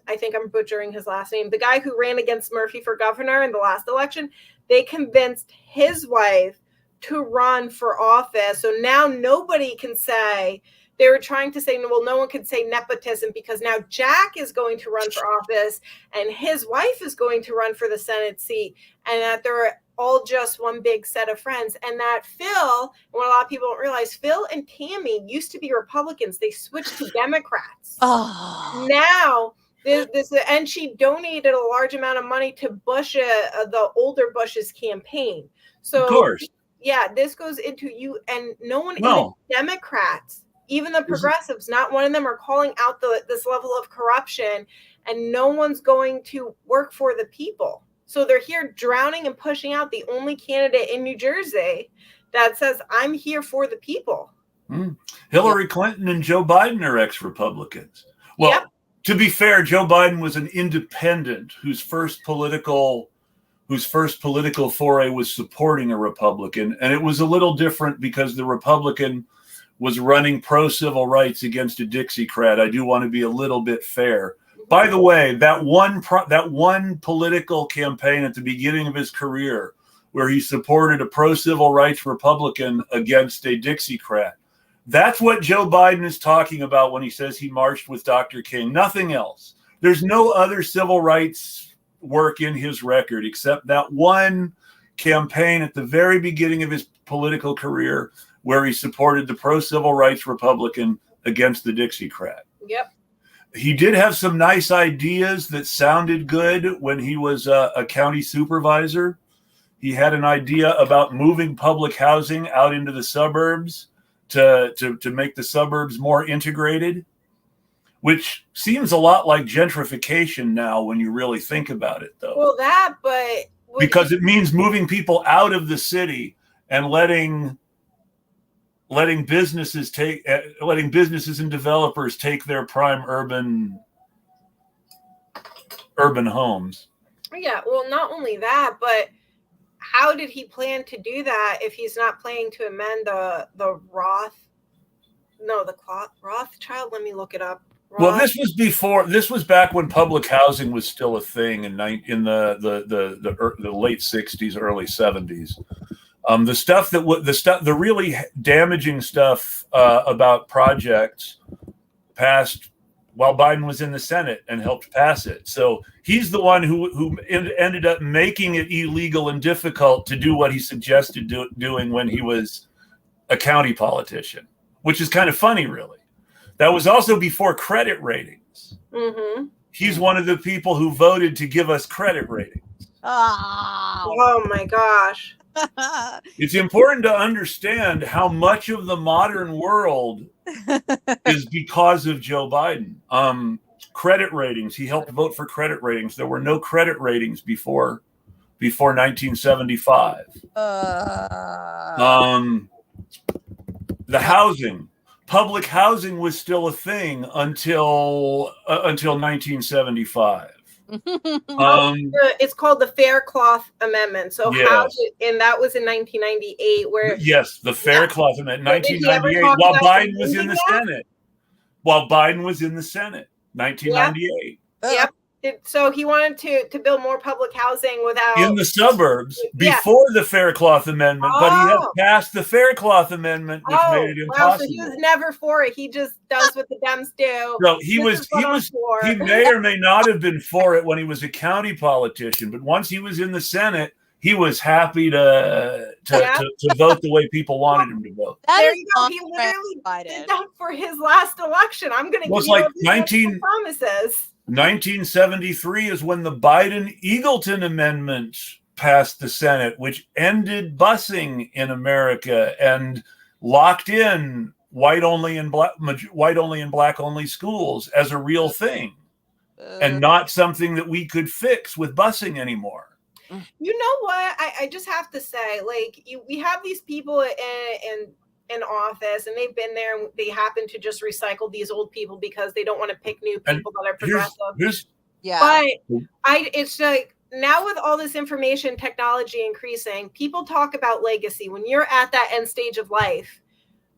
I think I'm butchering his last name, the guy who ran against Murphy for governor in the last election. They convinced his wife to run for office. So now nobody can say, they were trying to say, well, no one could say nepotism because now Jack is going to run for office and his wife is going to run for the Senate seat, and that they're all just one big set of friends. And that Phil, what a lot of people don't realize, Phil and Tammy used to be Republicans. They switched to Democrats. Oh. Now, and she donated a large amount of money to Bush, the older Bush's campaign. So, of course. Yeah, this goes into you, and no one, No. even Democrats, even the progressives, not one of them are calling out this level of corruption, and no one's going to work for the people. So they're here drowning and pushing out the only candidate in New Jersey that says, I'm here for the people. Hillary Clinton and Joe Biden are ex-Republicans. Well, to be fair, Joe Biden was an independent whose first political foray was supporting a Republican. And it was a little different because the Republican was running pro-civil rights against a Dixiecrat. I do want to be a little bit fair. By the way, that one political campaign at the beginning of his career where he supported a pro-civil rights Republican against a Dixiecrat, that's what Joe Biden is talking about when he says he marched with Dr. King. Nothing else. There's no other civil rights work in his record except that one campaign at the very beginning of his political career where he supported the pro-civil rights Republican against the Dixiecrat. Yep. He did have some nice ideas that sounded good when he was a county supervisor. He had an idea about moving public housing out into the suburbs to make the suburbs more integrated, which seems a lot like gentrification now when you really think about it, though. Well, because it means moving people out of the city and letting businesses and developers take their prime urban homes. Yeah, well, not only that, but how did he plan to do that if he's not planning to amend the Rothschild? Let me look it up. Well, this was back when public housing was still a thing in the late 60s, early 70s. The really damaging stuff about projects passed while Biden was in the Senate and helped pass it. So he's the one who ended up making it illegal and difficult to do what he suggested doing when he was a county politician, which is kind of funny, really. That was also before credit ratings. Mm-hmm. He's one of the people who voted to give us credit ratings. Oh my gosh. It's important to understand how much of the modern world is because of Joe Biden. Credit ratings. He helped vote for credit ratings. There were no credit ratings before 1975. The housing. Public housing was still a thing until 1975. It's called the Faircloth Amendment. So yes. And that was in 1998. Where yes, the Faircloth Amendment, 1998, while Biden was in the Senate. While Biden was in the Senate, 1998. Yep. So he wanted to build more public housing in the suburbs before the Faircloth Amendment, but he had passed the Faircloth Amendment, which made it impossible. Wow, so he was never for it. He just does what the Dems do. No, he may or may not have been for it when he was a county politician, but once he was in the Senate, he was happy to vote the way people wanted him to vote. There you go. He literally did that for his last election. I'm going to give you promises. 1973 is when the Biden-Eagleton Amendment passed the Senate, which ended busing in America and locked in white only and black only schools as a real thing, and not something that we could fix with busing anymore. You know what? I just have to say, we have these people and in office, and they've been there, and they happen to just recycle these old people because they don't want to pick new people that are progressive. Yeah. But it's like, now with all this information technology increasing, people talk about legacy. When you're at that end stage of life,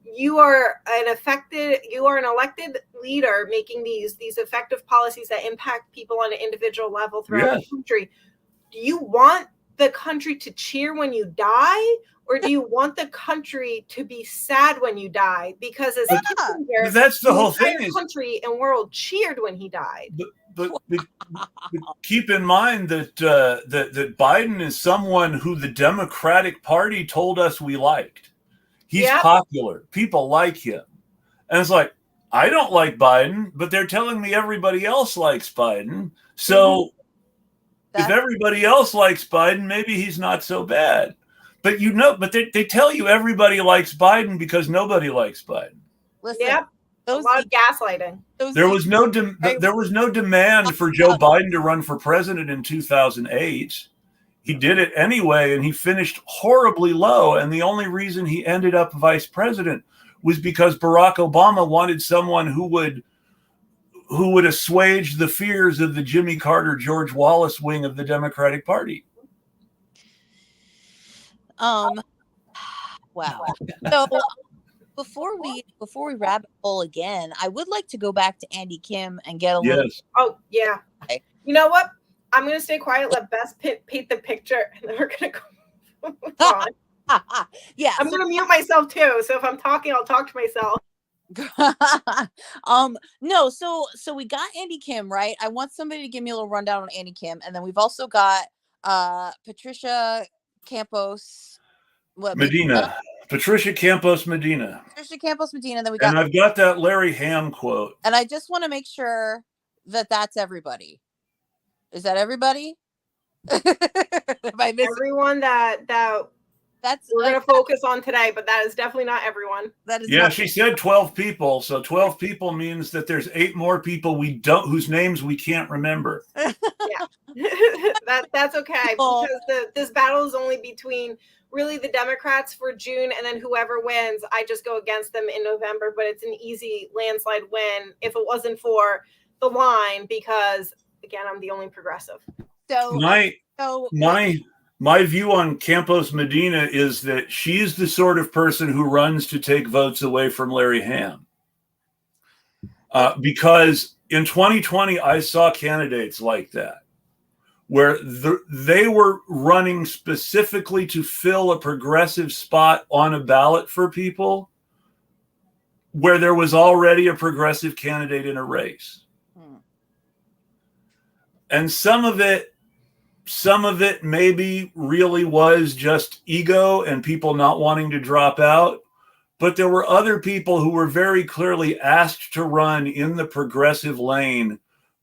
you are an elected leader making these effective policies that impact people on an individual level throughout the country. Do you want the country to cheer when you die, or do you want the country to be sad when you die? Because as Kissinger, that's the whole thing. The country and world cheered when he died. But keep in mind that that Biden is someone who the Democratic Party told us we liked. He's popular. People like him. And it's like, I don't like Biden, but they're telling me everybody else likes Biden. So if everybody else likes Biden, maybe he's not so bad. But they tell you everybody likes Biden because nobody likes Biden. Listen, a lot of gaslighting. There was no demand for Joe Biden to run for president in 2008. He did it anyway, and he finished horribly low. And the only reason he ended up vice president was because Barack Obama wanted someone who would assuage the fears of the Jimmy Carter, George Wallace wing of the Democratic Party. Wow. So before we rabbit hole again, I would like to go back to Andy Kim and get a little. Oh yeah. Okay. You know what? I'm gonna stay quiet. Let Bess paint the picture, and then we're gonna go on. Yeah. I'm gonna mute myself too. So if I'm talking, I'll talk to myself. No. So we got Andy Kim, right? I want somebody to give me a little rundown on Andy Kim, and then we've also got Patricia Campos. Medina. Patricia Campos Medina. Then we got. And I've got that Larry Ham quote. And I just want to make sure that that's everybody. Is that everybody? Everyone that we're going to focus on today, but that is definitely not everyone. That is. Yeah, she said 12 people. So 12 people means that there's 8 more people whose names we can't remember. Yeah, that's okay, because this battle is only between really the Democrats for June, and then whoever wins, I just go against them in November. But it's an easy landslide win if it wasn't for the line, because again, I'm the only progressive. So my view on Campos Medina is that she's the sort of person who runs to take votes away from Larry Ham. Because in 2020, I saw candidates like that, where they were running specifically to fill a progressive spot on a ballot for people where there was already a progressive candidate in a race. And some of it maybe really was just ego and people not wanting to drop out. But there were other people who were very clearly asked to run in the progressive lane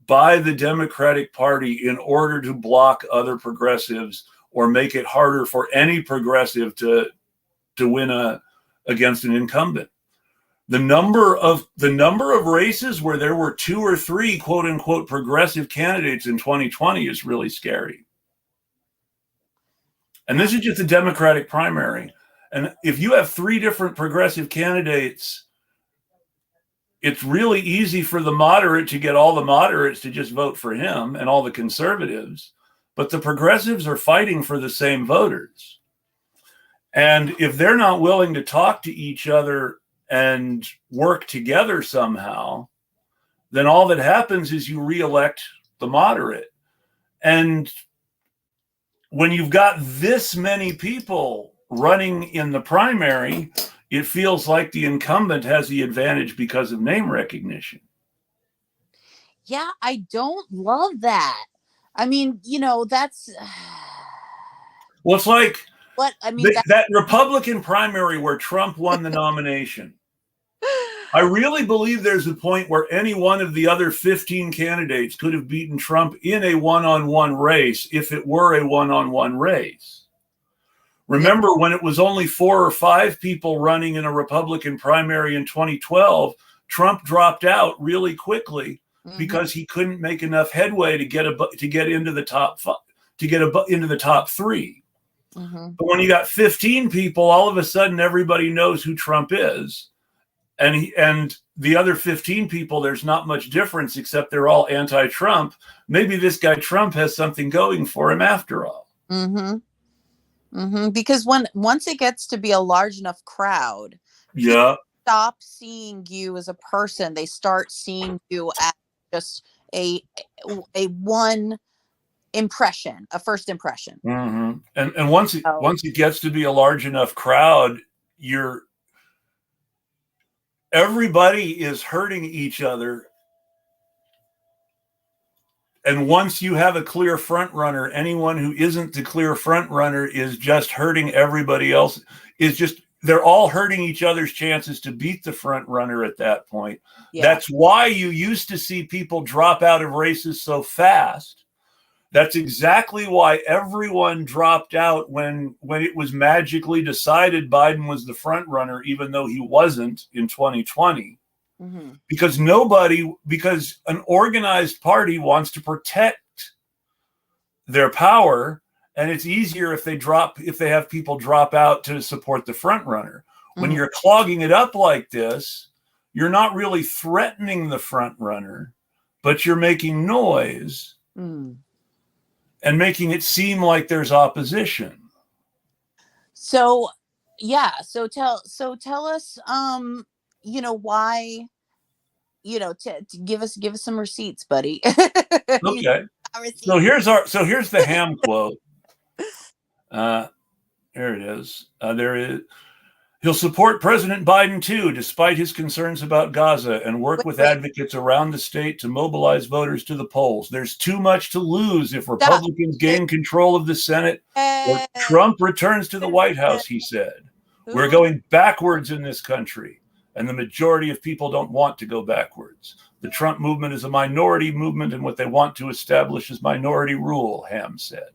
by the Democratic Party in order to block other progressives or make it harder for any progressive to win against an incumbent. The number of races where there were 2 or 3 quote unquote progressive candidates in 2020 is really scary. And this is just a Democratic primary. And if you have 3 different progressive candidates, it's really easy for the moderate to get all the moderates to just vote for him and all the conservatives. But the progressives are fighting for the same voters. And if they're not willing to talk to each other and work together somehow, then all that happens is you reelect the moderate. And when you've got this many people running in the primary, it feels like the incumbent has the advantage because of name recognition. Yeah, I don't love that. I mean, that's... Well, it's like what I mean, that Republican primary where Trump won the nomination. I really believe there's a point where any one of the other 15 candidates could have beaten Trump in a one-on-one race if it were a one-on-one race. Remember when it was only 4 or 5 people running in a Republican primary in 2012, Trump dropped out really quickly because he couldn't make enough headway to get into the top 5, into the top 3. Mm-hmm. But when you got 15 people, all of a sudden everybody knows who Trump is. And the other 15 people, there's not much difference except they're all anti-Trump. Maybe this guy Trump has something going for him after all. Mm-hmm. Mm-hmm. Because once it gets to be a large enough crowd, Yeah. stop seeing you as a person. They start seeing you as just a one impression, a first impression. Mm-hmm. And once it gets to be a large enough crowd, everybody is hurting each other. And once you have a clear front runner, anyone who isn't the clear front runner is just hurting everybody else. They're all hurting each other's chances to beat the front runner at that point. Yeah. That's why you used to see people drop out of races so fast. That's exactly why everyone dropped out when it was magically decided Biden was the front runner, even though he wasn't in 2020. Mm-hmm. Because an organized party wants to protect their power, and it's easier if they have people drop out to support the front runner. Mm-hmm. When you're clogging it up like this, you're not really threatening the front runner, but you're making noise and making it seem like there's opposition. So, yeah. So tell us, why, to give us some receipts, buddy. Okay. So here's the Ham quote. Here it is. There is. He'll support President Biden too, despite his concerns about Gaza, and work with advocates around the state to mobilize voters to the polls. There's too much to lose if Republicans gain control of the Senate or Trump returns to the White House, he said. We're going backwards in this country, and the majority of people don't want to go backwards. The Trump movement is a minority movement, and what they want to establish is minority rule, Ham said.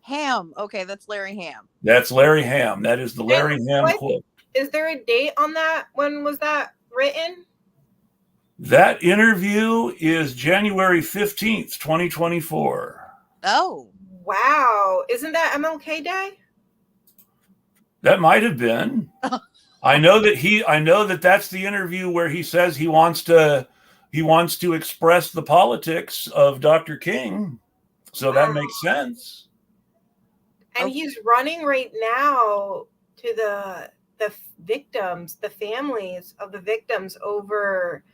Ham. Okay, that's Larry Ham. That's Larry Ham. That is the Larry Ham quote. Is there a date on that? When was that written? That interview is January 15th, 2024. Oh. Wow. Isn't that MLK Day? That might have been. I know that that's the interview where he says he wants to express the politics of Dr. King. So that makes sense. And he's running right now to the victims, the families of the victims over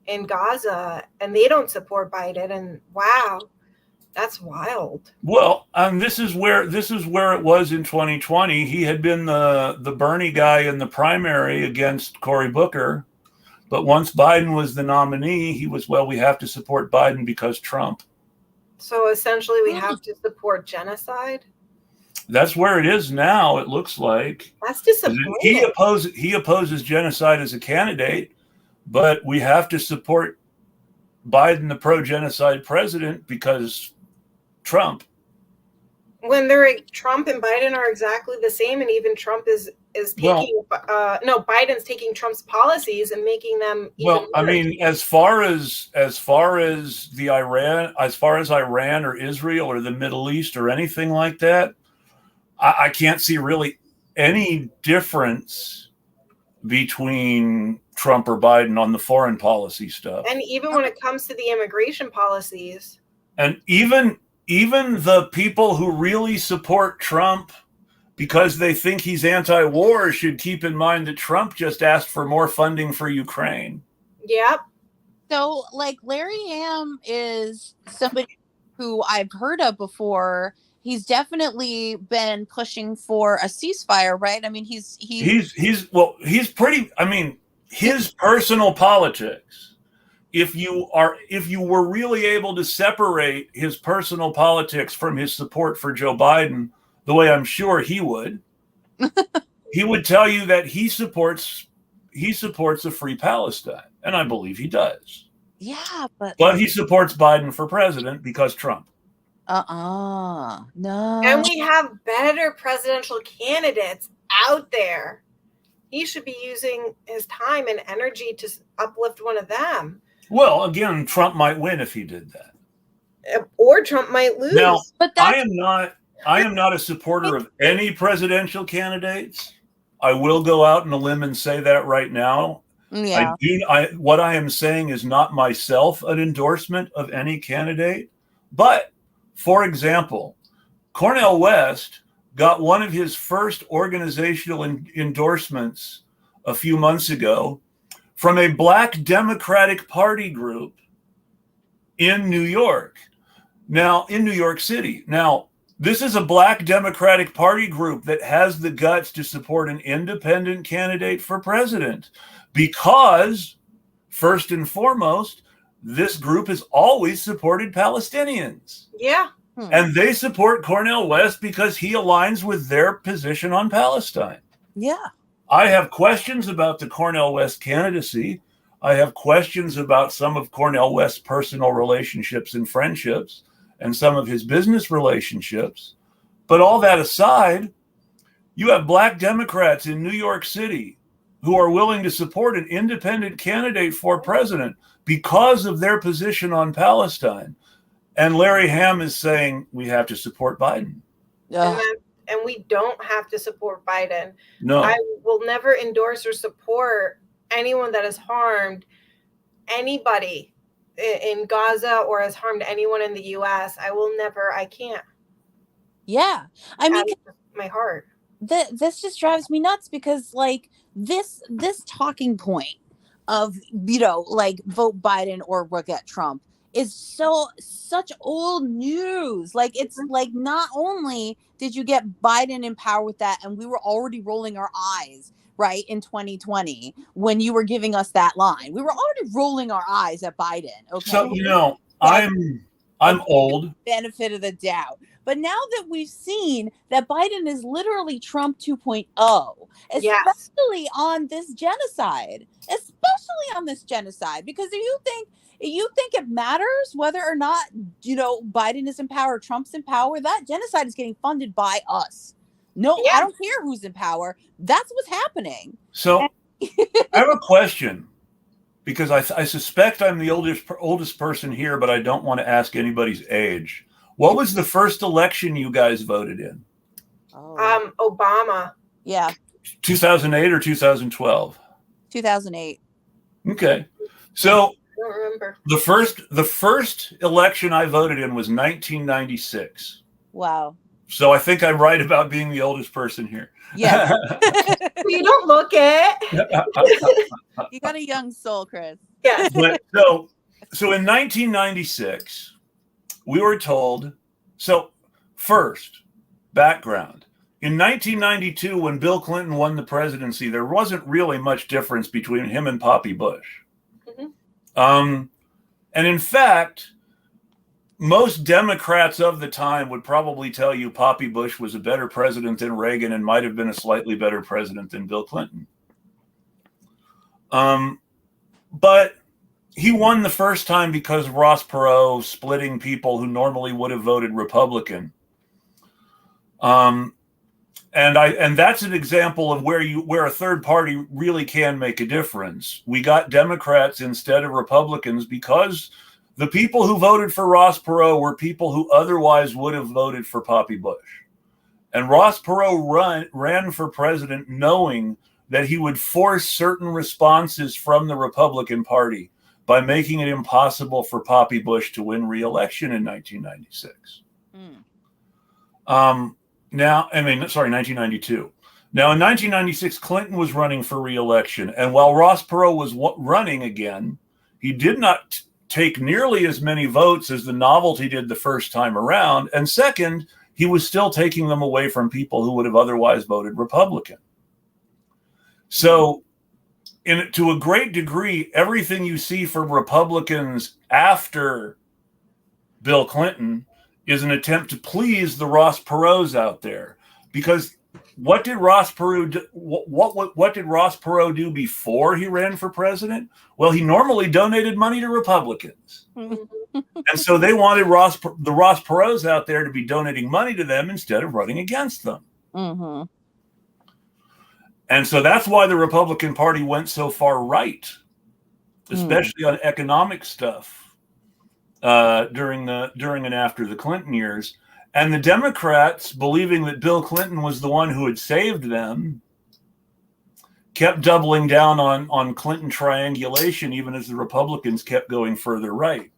in Gaza, and they don't support Biden. And wow, that's wild. Well, this is where it was in 2020. He had been the Bernie guy in the primary against Cory Booker, but once Biden was the nominee, he was, we have to support Biden because Trump. So essentially, we have to support genocide. That's where it is now, it looks like. That's disappointing. He opposes genocide as a candidate, but we have to support Biden, the pro-genocide president, because Trump. When Trump and Biden are exactly the same, and even Trump is taking Biden's taking Trump's policies and making them even worse. I mean, as far as Iran or Israel or the Middle East or anything like that, I can't see really any difference between Trump or Biden on the foreign policy stuff. And even when it comes to the immigration policies. And even the people who really support Trump because they think he's anti-war should keep in mind that Trump just asked for more funding for Ukraine. Yep. So, Larry Ham is somebody who I've heard of before. He's definitely been pushing for a ceasefire, right? I mean, he's pretty. I mean, his personal politics. If you were really able to separate his personal politics from his support for Joe Biden, the way I'm sure he would, he would tell you that he supports a free Palestine, and I believe he does. Yeah, but he supports Biden for president because Trump. No. And we have better presidential candidates out there. He should be using his time and energy to uplift one of them. Well, again, Trump might win if he did that. Or Trump might lose. Now, but I am not I am not a supporter of any presidential candidates. I will go out on a limb and say that right now. Yeah. What I am saying is not myself an endorsement of any candidate. But, for example, Cornel West got one of his first organizational endorsements a few months ago from a Black Democratic Party group in New York. Now, in New York City. Now, this is a Black Democratic Party group that has the guts to support an independent candidate for president because, first and foremost, this group has always supported Palestinians. Yeah. And they support Cornel West because he aligns with their position on Palestine. Yeah. I have questions about the Cornel West candidacy. I have questions about some of Cornel West's personal relationships and friendships and some of his business relationships. But all that aside, you have Black Democrats in New York City who are willing to support an independent candidate for president because of their position on Palestine. And Larry Hamm is saying we have to support Biden. And we don't have to support Biden. No. I will never endorse or support anyone that has harmed anybody in Gaza or has harmed anyone in the U.S. I can't. Yeah. I mean, my heart. This just drives me nuts because like this talking point of, like vote Biden or look at Trump is such old news. Like it's like not only did you get Biden in power with that, and we were already rolling our eyes, right, in 2020 when you were giving us that line. We were already rolling our eyes at Biden. Okay. So I'm old. Benefit of the doubt. But now that we've seen that Biden is literally Trump 2.0, especially on this genocide, because you think it matters whether or not, Biden is in power, Trump's in power, that genocide is getting funded by us. No, I don't care who's in power. That's what's happening. So I have a question because I suspect I'm the oldest person here, but I don't want to ask anybody's age. What was the first election you guys voted in? Obama. Yeah. 2008 or 2012? 2008. Okay. So I don't remember. The first election I voted in was 1996. Wow. So I think I'm right about being the oldest person here. Yeah. You don't look it. You got a young soul, Chris. Yeah. But so in 1996, we were told, so first, background. In 1992, when Bill Clinton won the presidency, there wasn't really much difference between him and Poppy Bush. Mm-hmm. And in fact, most Democrats of the time would probably tell you Poppy Bush was a better president than Reagan and might have been a slightly better president than Bill Clinton. But he won the first time because of Ross Perot splitting people who normally would have voted Republican. And that's an example of where a third party really can make a difference. We got Democrats instead of Republicans because the people who voted for Ross Perot were people who otherwise would have voted for Poppy Bush. And Ross Perot ran for president knowing that he would force certain responses from the Republican Party by making it impossible for Poppy Bush to win re-election in 1996. 1992. Now, in 1996, Clinton was running for re-election. And while Ross Perot was running again, he did not take nearly as many votes as the novelty did the first time around. And second, he was still taking them away from people who would have otherwise voted Republican. So, to a great degree, everything you see from Republicans after Bill Clinton is an attempt to please the Ross Perots out there. Because what did Ross Perot do? What did Ross Perot do before he ran for president? Well, he normally donated money to Republicans. And so they wanted the Ross Perots out there to be donating money to them instead of running against them. Mm-hmm. And so that's why the Republican Party went so far right, especially on economic stuff during and after the Clinton years. And the Democrats, believing that Bill Clinton was the one who had saved them, kept doubling down on Clinton triangulation, even as the Republicans kept going further right.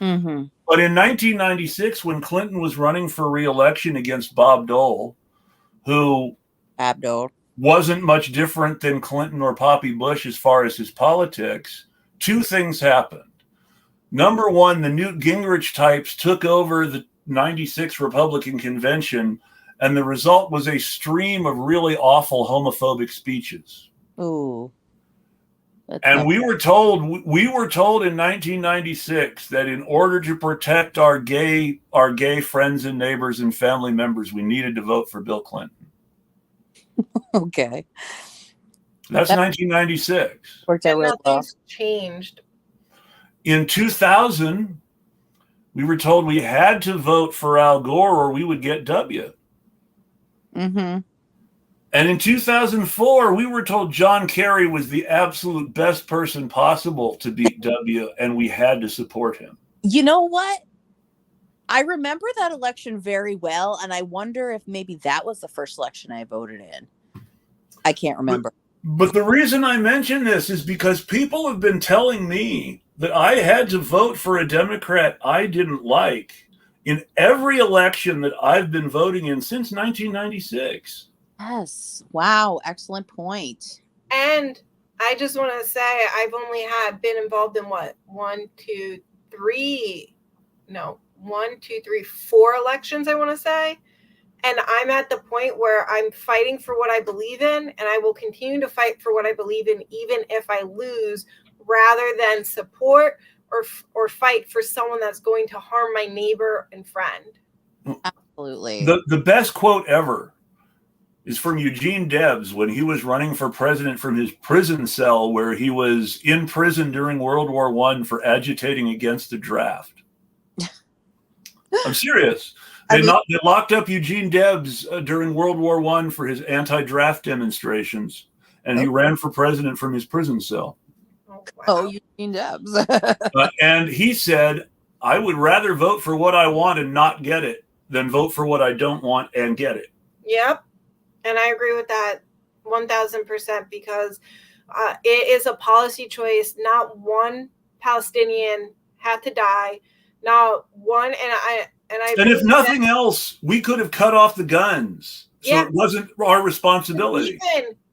Mm-hmm. But in 1996, when Clinton was running for re-election against Bob Dole, who wasn't much different than Clinton or Poppy Bush as far as his politics, two things happened. Number one, the Newt Gingrich types took over the 96 Republican convention, and the result was a stream of really awful homophobic speeches. Ooh. And we were told in 1996 that in order to protect our gay friends and neighbors and family members, we needed to vote for Bill Clinton. Okay. That's 1996. And nothing's changed. In 2000, we were told we had to vote for Al Gore or we would get W. Mm-hmm. And in 2004, we were told John Kerry was the absolute best person possible to beat W, and we had to support him. You know what? I remember that election very well, and I wonder if maybe that was the first election I voted in. I can't remember. But the reason I mention this is because people have been telling me that I had to vote for a Democrat I didn't like in every election that I've been voting in since 1996. Yes. Wow. Excellent point. And I just want to say I've only been involved in 4 elections, I want to say. And I'm at the point where I'm fighting for what I believe in, and I will continue to fight for what I believe in, even if I lose, rather than support or fight for someone that's going to harm my neighbor and friend. Absolutely. The best quote ever is from Eugene Debs when he was running for president from his prison cell, where he was in prison during World War I for agitating against the draft. I'm serious. They locked up Eugene Debs during World War I for his anti-draft demonstrations, and he ran for president from his prison cell. Oh, Eugene Debs. And he said, I would rather vote for what I want and not get it than vote for what I don't want and get it. Yep. And I agree with that 1,000% because it is a policy choice. Not one Palestinian had to die. Not one. And if nothing else, we could have cut off the guns. So it wasn't our responsibility.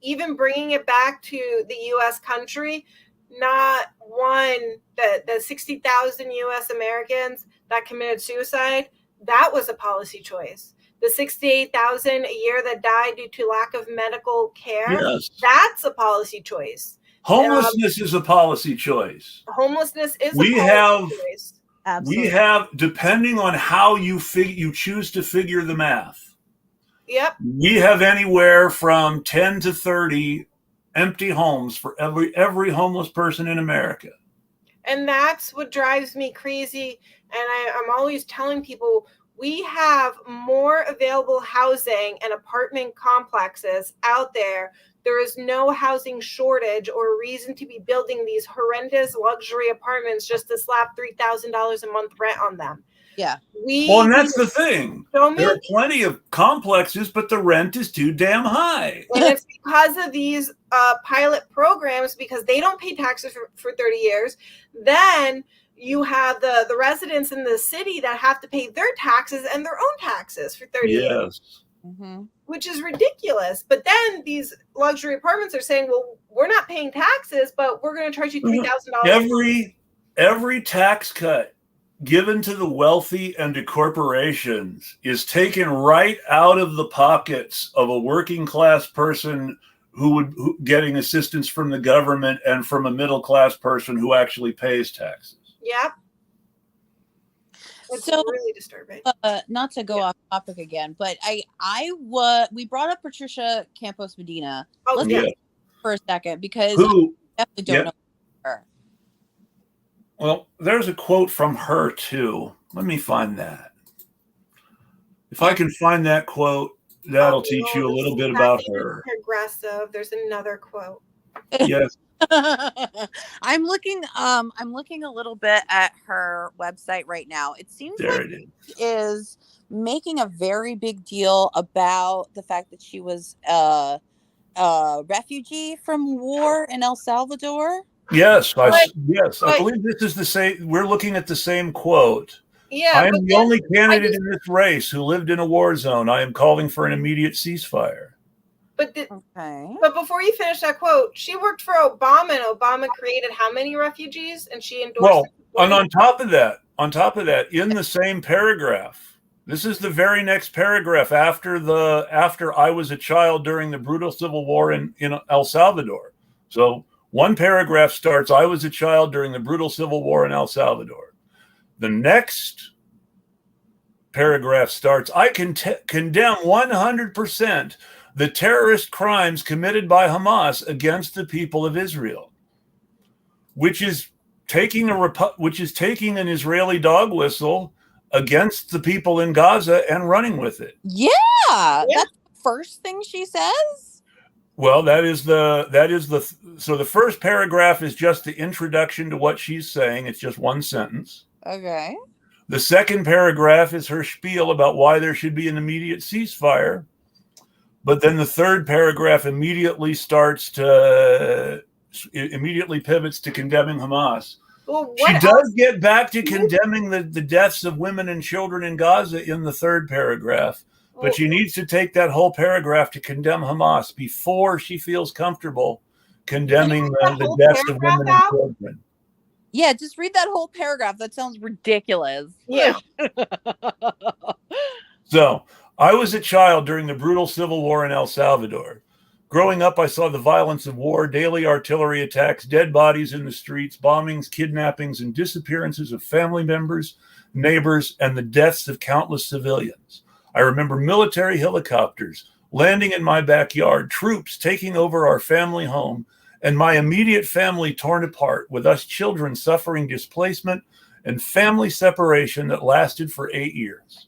Even bringing it back to the U.S. country, not one, the 60,000 U.S. Americans that committed suicide, that was a policy choice. The 68,000 a year that died due to lack of medical care, that's a policy choice. Homelessness is a policy choice. Homelessness is a policy choice. Absolutely. We have, depending on how you choose to figure the math. Yep. We have anywhere from 10 to 30 empty homes for every homeless person in America. And that's what drives me crazy. And I'm always telling people, we have more available housing and apartment complexes out there. There is no housing shortage or reason to be building these horrendous luxury apartments just to slap $3,000 a month rent on them. Yeah. And that's the thing. There are plenty of complexes, but the rent is too damn high. And it's because of these pilot programs, because they don't pay taxes for 30 years. Then you have the residents in the city that have to pay their taxes and their own taxes for 30 years. Mm-hmm. Which is ridiculous. But then these luxury apartments are saying, well, we're not paying taxes, but we're going to charge you $3,000. Every tax cut given to the wealthy and to corporations is taken right out of the pockets of a working class person who getting assistance from the government and from a middle class person who actually pays taxes. Yep. It's really disturbing. Not to go off topic again, but we brought up Patricia Campos Medina. For a second, because I definitely don't know her. Well, there's a quote from her too. Let me find that. If I can find that quote, that'll teach you a little bit about her. Aggressive. There's another quote. Yes. I'm looking a little bit at her website right now. It seems There like it is. she is making a very big deal about the fact that she was a refugee from war in El Salvador. Yes, But- I but- believe this is the same. We're looking at the same quote. Yeah, I but am the then only candidate just- in this race who lived in a war zone. I am calling for an immediate ceasefire. Okay. But before you finish that quote, she worked for Obama, and Obama created how many refugees? And she endorsed. Well, and on top of that, in the same paragraph, this is the very next paragraph after I was a child during the brutal civil war in El Salvador. So one paragraph starts, I was a child during the brutal civil war in El Salvador. The next paragraph starts, I can condemn 100% the terrorist crimes committed by Hamas against the people of Israel, which is taking an Israeli dog whistle against the people in Gaza and running with it. Yeah, that's the first thing she says. Well, so the first paragraph is just the introduction to what she's saying. It's just one sentence. Okay. The second paragraph is her spiel about why there should be an immediate ceasefire. But then the third paragraph immediately pivots to condemning Hamas. Well, She does get back to condemning the deaths of women and children in Gaza in the third paragraph, but she needs to take that whole paragraph to condemn Hamas before she feels comfortable condemning the deaths of women and children. Yeah, just read that whole paragraph. That sounds ridiculous. Yeah. So, I was a child during the brutal civil war in El Salvador. Growing up, I saw the violence of war, daily artillery attacks, dead bodies in the streets, bombings, kidnappings, and disappearances of family members, neighbors, and the deaths of countless civilians. I remember military helicopters landing in my backyard, troops taking over our family home, and my immediate family torn apart, with us children suffering displacement and family separation that lasted for 8 years.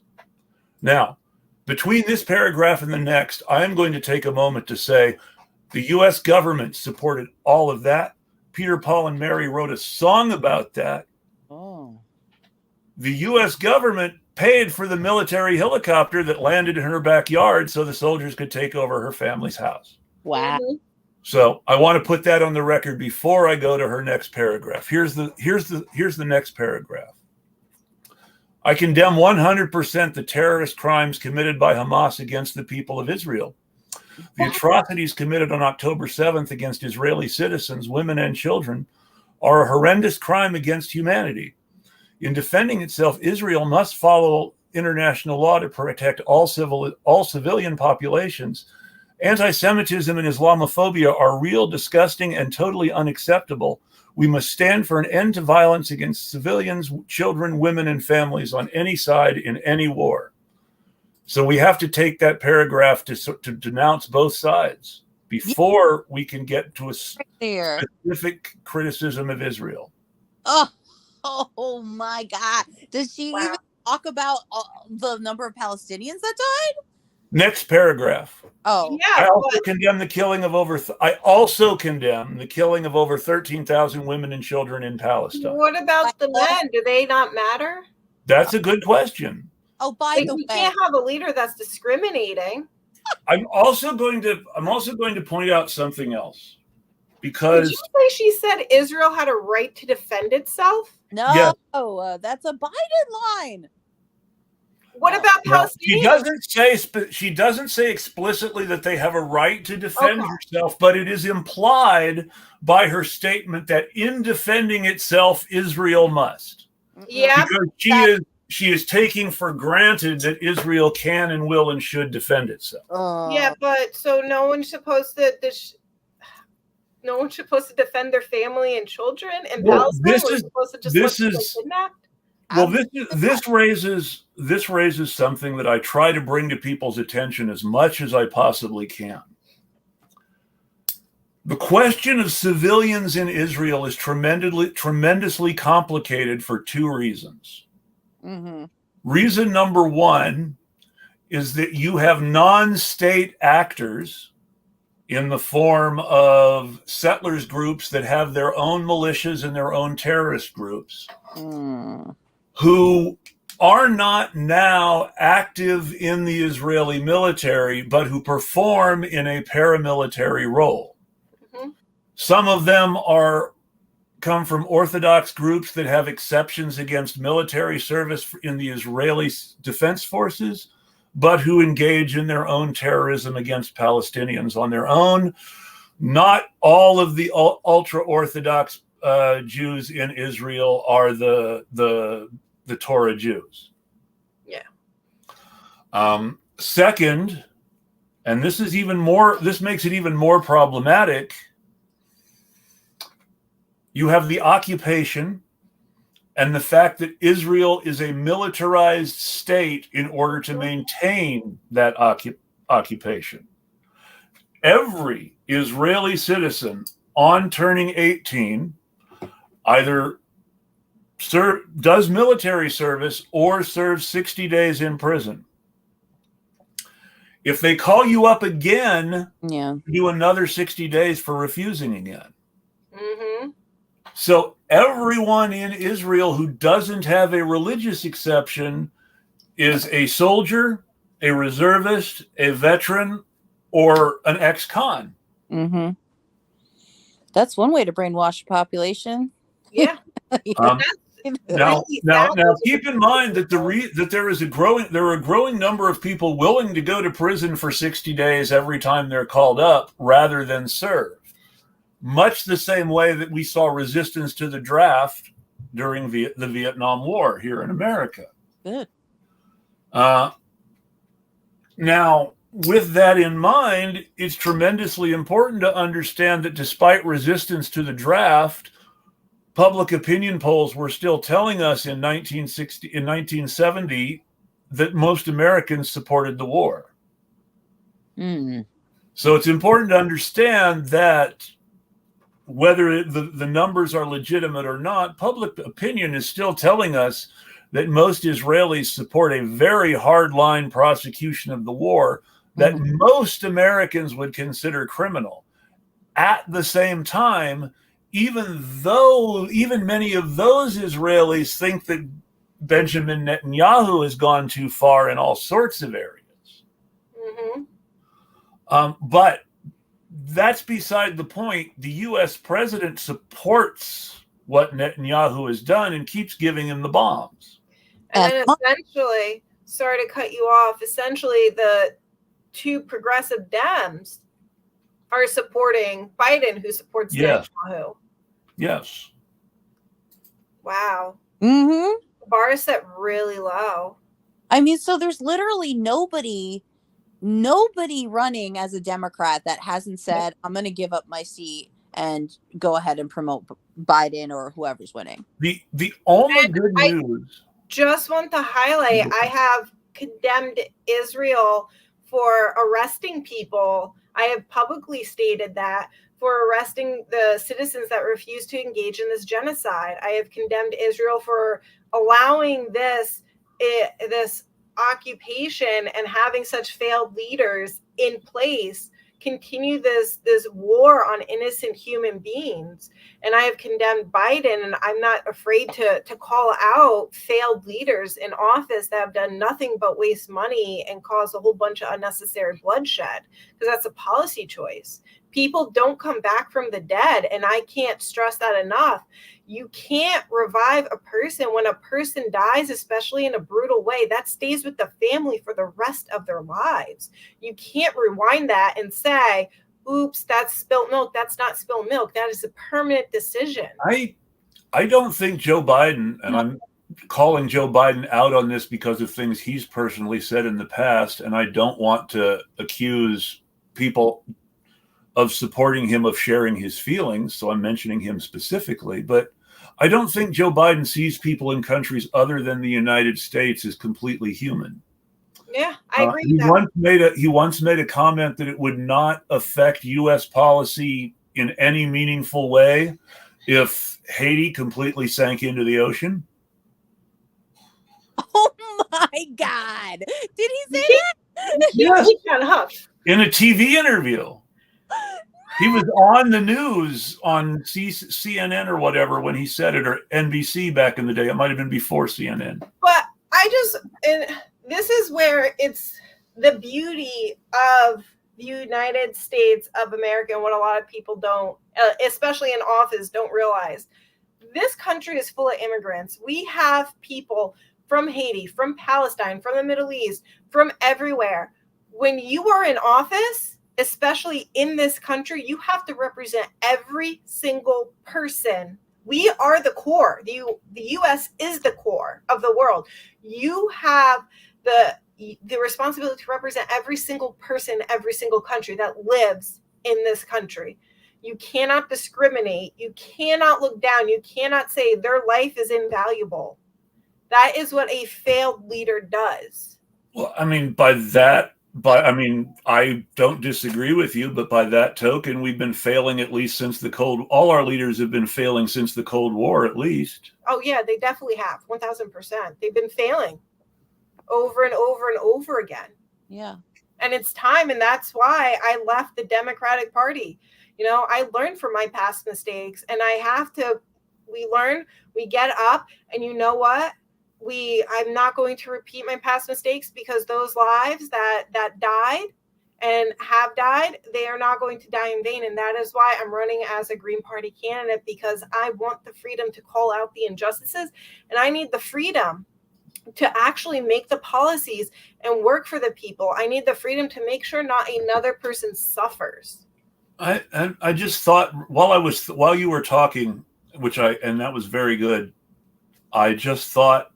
Now, between this paragraph and the next, I am going to take a moment to say the U.S. government supported all of that. Peter, Paul, and Mary wrote a song about that. Oh. The U.S. government paid for the military helicopter that landed in her backyard so the soldiers could take over her family's house. Wow. Mm-hmm. So I want to put that on the record before I go to her next paragraph. Here's the next paragraph. I condemn 100% the terrorist crimes committed by Hamas against the people of Israel. The atrocities committed on October 7th against Israeli citizens, women, and children are a horrendous crime against humanity. In defending itself, Israel must follow international law to protect all civilian populations. Anti-Semitism and Islamophobia are real, disgusting, and totally unacceptable. We must stand for an end to violence against civilians, children, women, and families on any side in any war. So we have to take that paragraph to denounce both sides before we can get to a specific criticism of Israel. Oh my God. Does she even talk about the number of Palestinians that died? Next paragraph. Oh, yeah. I also condemn the killing of over 13,000 women and children in Palestine. What about the men? Do they not matter? That's a good question. Oh, by the way, we can't have a leader that's discriminating. I'm also going to point out something else, because did you say she said Israel had a right to defend itself? No, yeah. That's a Biden line. What about Palestinians? She doesn't say explicitly that they have a right to defend herself, but it is implied by her statement that in defending itself, Israel must. Yeah, because she is taking for granted that Israel can and will and should defend itself. Yeah, but so no one's supposed to defend their family and children, and Palestine was supposed to just let them kidnapped. Well, this raises something that I try to bring to people's attention as much as I possibly can. The question of civilians in Israel is tremendously complicated for two reasons. Mm-hmm. Reason number one is that you have non-state actors in the form of settlers groups that have their own militias and their own terrorist groups who are not now active in the Israeli military, but who perform in a paramilitary role. Mm-hmm. Some of them come from Orthodox groups that have exceptions against military service in the Israeli Defense Forces, but who engage in their own terrorism against Palestinians on their own. Not all of the ultra-Orthodox Jews in Israel are the Torah Jews. Yeah. Second, and this makes it even more problematic, you have the occupation and the fact that Israel is a militarized state in order to maintain that occupation. Every Israeli citizen on turning 18 either does military service or serves 60 days in prison. If they call you up again, do another 60 days for refusing again. Mm-hmm. So everyone in Israel who doesn't have a religious exception is a soldier, a reservist, a veteran, or an ex-con. Mm-hmm. That's one way to brainwash the population. Yeah. Now, keep in mind that there are a growing number of people willing to go to prison for 60 days every time they're called up rather than serve. Much the same way that we saw resistance to the draft during the Vietnam War here in America. Good. Now, with that in mind, it's tremendously important to understand that despite resistance to the draft, public opinion polls were still telling us in 1970 that most Americans supported the war. Mm. So it's important to understand that whether the numbers are legitimate or not, public opinion is still telling us that most Israelis support a very hard-line prosecution of the war that most Americans would consider criminal. At the same time, even many of those Israelis think that Benjamin Netanyahu has gone too far in all sorts of areas. Mm-hmm. But that's beside the point. The U.S. president supports what Netanyahu has done and keeps giving him the bombs. And then essentially, sorry to cut you off, essentially the two progressive Dems are supporting Biden, who supports Netanyahu. Yes. Wow. Mm-hmm. The bar is set really low. I mean, so there's literally nobody running as a Democrat that hasn't said, I'm going to give up my seat and go ahead and promote Biden or whoever's winning. The only good news. Just want to highlight, I have condemned Israel for arresting people. I have publicly stated that for arresting the citizens that refuse to engage in this genocide. I have condemned Israel for allowing this occupation and having such failed leaders in place continue this war on innocent human beings. And I have condemned Biden, and I'm not afraid to call out failed leaders in office that have done nothing but waste money and cause a whole bunch of unnecessary bloodshed, because that's a policy choice. People don't come back from the dead, and I can't stress that enough. You can't revive a person when a person dies, especially in a brutal way. That stays with the family for the rest of their lives. You can't rewind that and say, oops, that's spilt milk. That's not spilled milk. That is a permanent decision. I don't think Joe Biden, and I'm calling Joe Biden out on this because of things he's personally said in the past, and I don't want to accuse people of supporting him, of sharing his feelings, so I'm mentioning him specifically, but I don't think Joe Biden sees people in countries other than the United States as completely human. Yeah, I agree with that. He once made a comment that it would not affect U.S. policy in any meaningful way if Haiti completely sank into the ocean. Oh my God. Did he say that? Yes. He kind of huffed. In a TV interview. He was on the news on CNN or whatever when he said it, or NBC back in the day. It might have been before CNN. But and this is where it's the beauty of the United States of America, and what a lot of people don't, especially in office, don't realize. This country is full of immigrants. We have people from Haiti, from Palestine, from the Middle East, from everywhere. When you are in office, especially in this country, you have to represent every single person. We are the core. The U.S. is the core of the world. You have the responsibility to represent every single person, every single country that lives in this country. You cannot discriminate. You cannot look down. You cannot say their life is invaluable. That is what a failed leader does. Well, I mean, I don't disagree with you, but by that token, we've been failing at least since all our leaders have been failing since the Cold War, at least. Oh, yeah, they definitely have. 1000%. They've been failing over and over and over again. Yeah. And it's time. And that's why I left the Democratic Party. I learned from my past mistakes, and we learn, we get up, and you know what? I'm not going to repeat my past mistakes, because those lives that died and have died, they are not going to die in vain. And that is why I'm running as a Green Party candidate, because I want the freedom to call out the injustices, and I need the freedom to actually make the policies and work for the people. I need the freedom to make sure not another person suffers. I just thought while you were talking, and that was very good. I just thought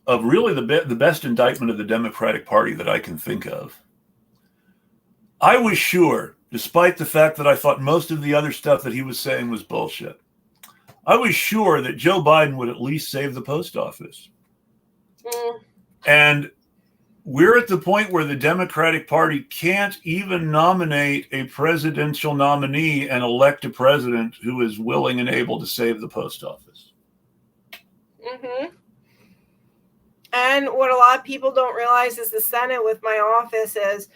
of really the best indictment of the Democratic Party that I can think of. I was sure, despite the fact that I thought most of the other stuff that he was saying was bullshit, I was sure that Joe Biden would at least save the post office. And we're at the point where the Democratic Party can't even nominate a presidential nominee and elect a president who is willing and able to save the post office. Mm-hmm. And what a lot of people don't realize is the Senate with my office is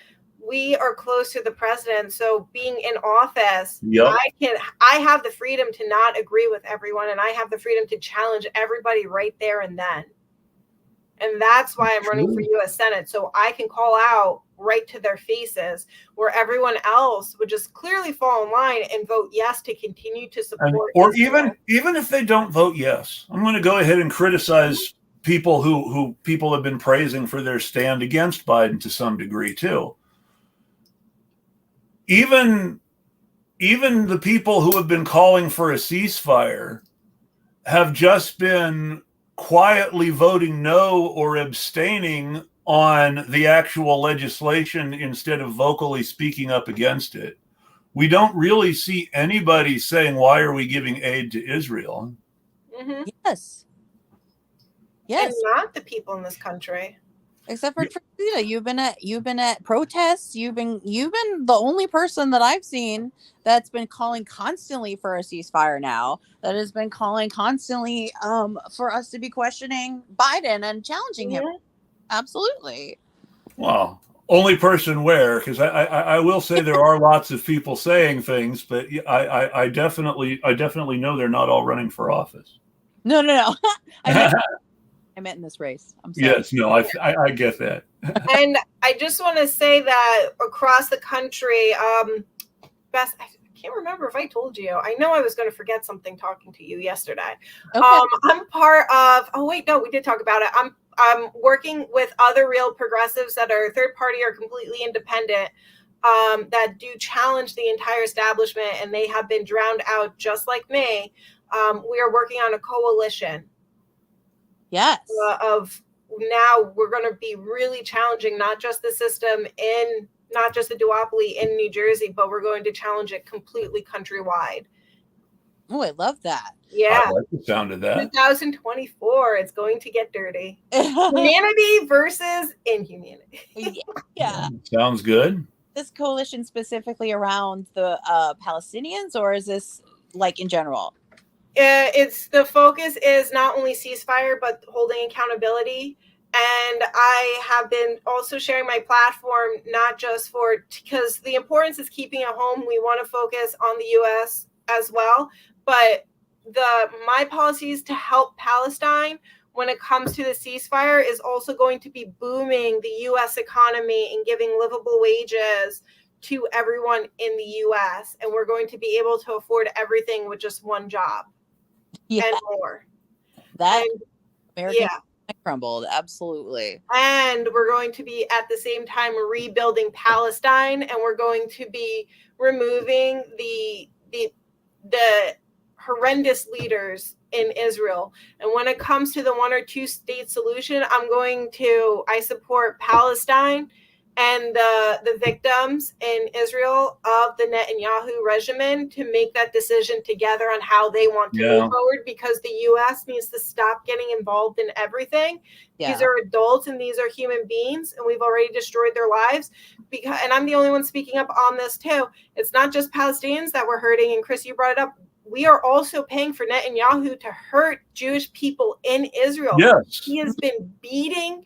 we are close to the president. So being in office, yep. I have the freedom to not agree with everyone, and I have the freedom to challenge everybody right there and then. And that's why I'm running for U.S. Senate, so I can call out right to their faces, where everyone else would just clearly fall in line and vote yes to continue to support. Or even if they don't vote yes, I'm going to go ahead and criticize people who people have been praising for their stand against Biden to some degree too. Even the people who have been calling for a ceasefire have just been quietly voting no or abstaining on the actual legislation instead of vocally speaking up against it. We don't really see anybody saying, why are we giving aid to Israel? Mm-hmm. Yes. And not the people in this country. Except for Christina, you've been at protests. You've been the only person that I've seen that's been calling constantly for a ceasefire now. That has been calling constantly for us to be questioning Biden and challenging him. Absolutely. Well, only person where, because I will say there are lots of people saying things, but I definitely know they're not all running for office. No. I meant in this race. I'm sorry. Yes, no, I get that. And I just want to say that across the country, Bess, I can't remember if I told you. I know I was going to forget something talking to you yesterday. Okay. I'm part of. Oh wait, no, we did talk about it. I'm working with other real progressives that are third party or completely independent, that do challenge the entire establishment, and they have been drowned out just like me. We are working on a coalition. Yes. Of now we're going to be really challenging not just the system not just the duopoly in New Jersey, but we're going to challenge it completely countrywide. Oh, I love that. Yeah. I like the sound of that. 2024, it's going to get dirty. Humanity versus inhumanity. Yeah. Sounds good. This coalition specifically around the Palestinians, or is this like in general? It's the focus is not only ceasefire, but holding accountability And I have been also sharing my platform, not just because the importance is keeping it home. We want to focus on the U.S. as well. But my policies to help Palestine when it comes to the ceasefire is also going to be booming the U.S. economy and giving livable wages to everyone in the U.S. And we're going to be able to afford everything with just one job and more. American crumbled, absolutely. And we're going to be at the same time rebuilding Palestine, and we're going to be removing the horrendous leaders in Israel. And when it comes to the 1 or 2 state solution, I support Palestine and the victims in Israel of the Netanyahu regime to make that decision together on how they want to move forward, because the U.S. needs to stop getting involved in everything. These are adults and these are human beings, and we've already destroyed their lives. And I'm the only one speaking up on this too. It's not just Palestinians that we're hurting, and Chris, you brought it up. We are also paying for Netanyahu to hurt Jewish people in Israel. Yes. He has been beating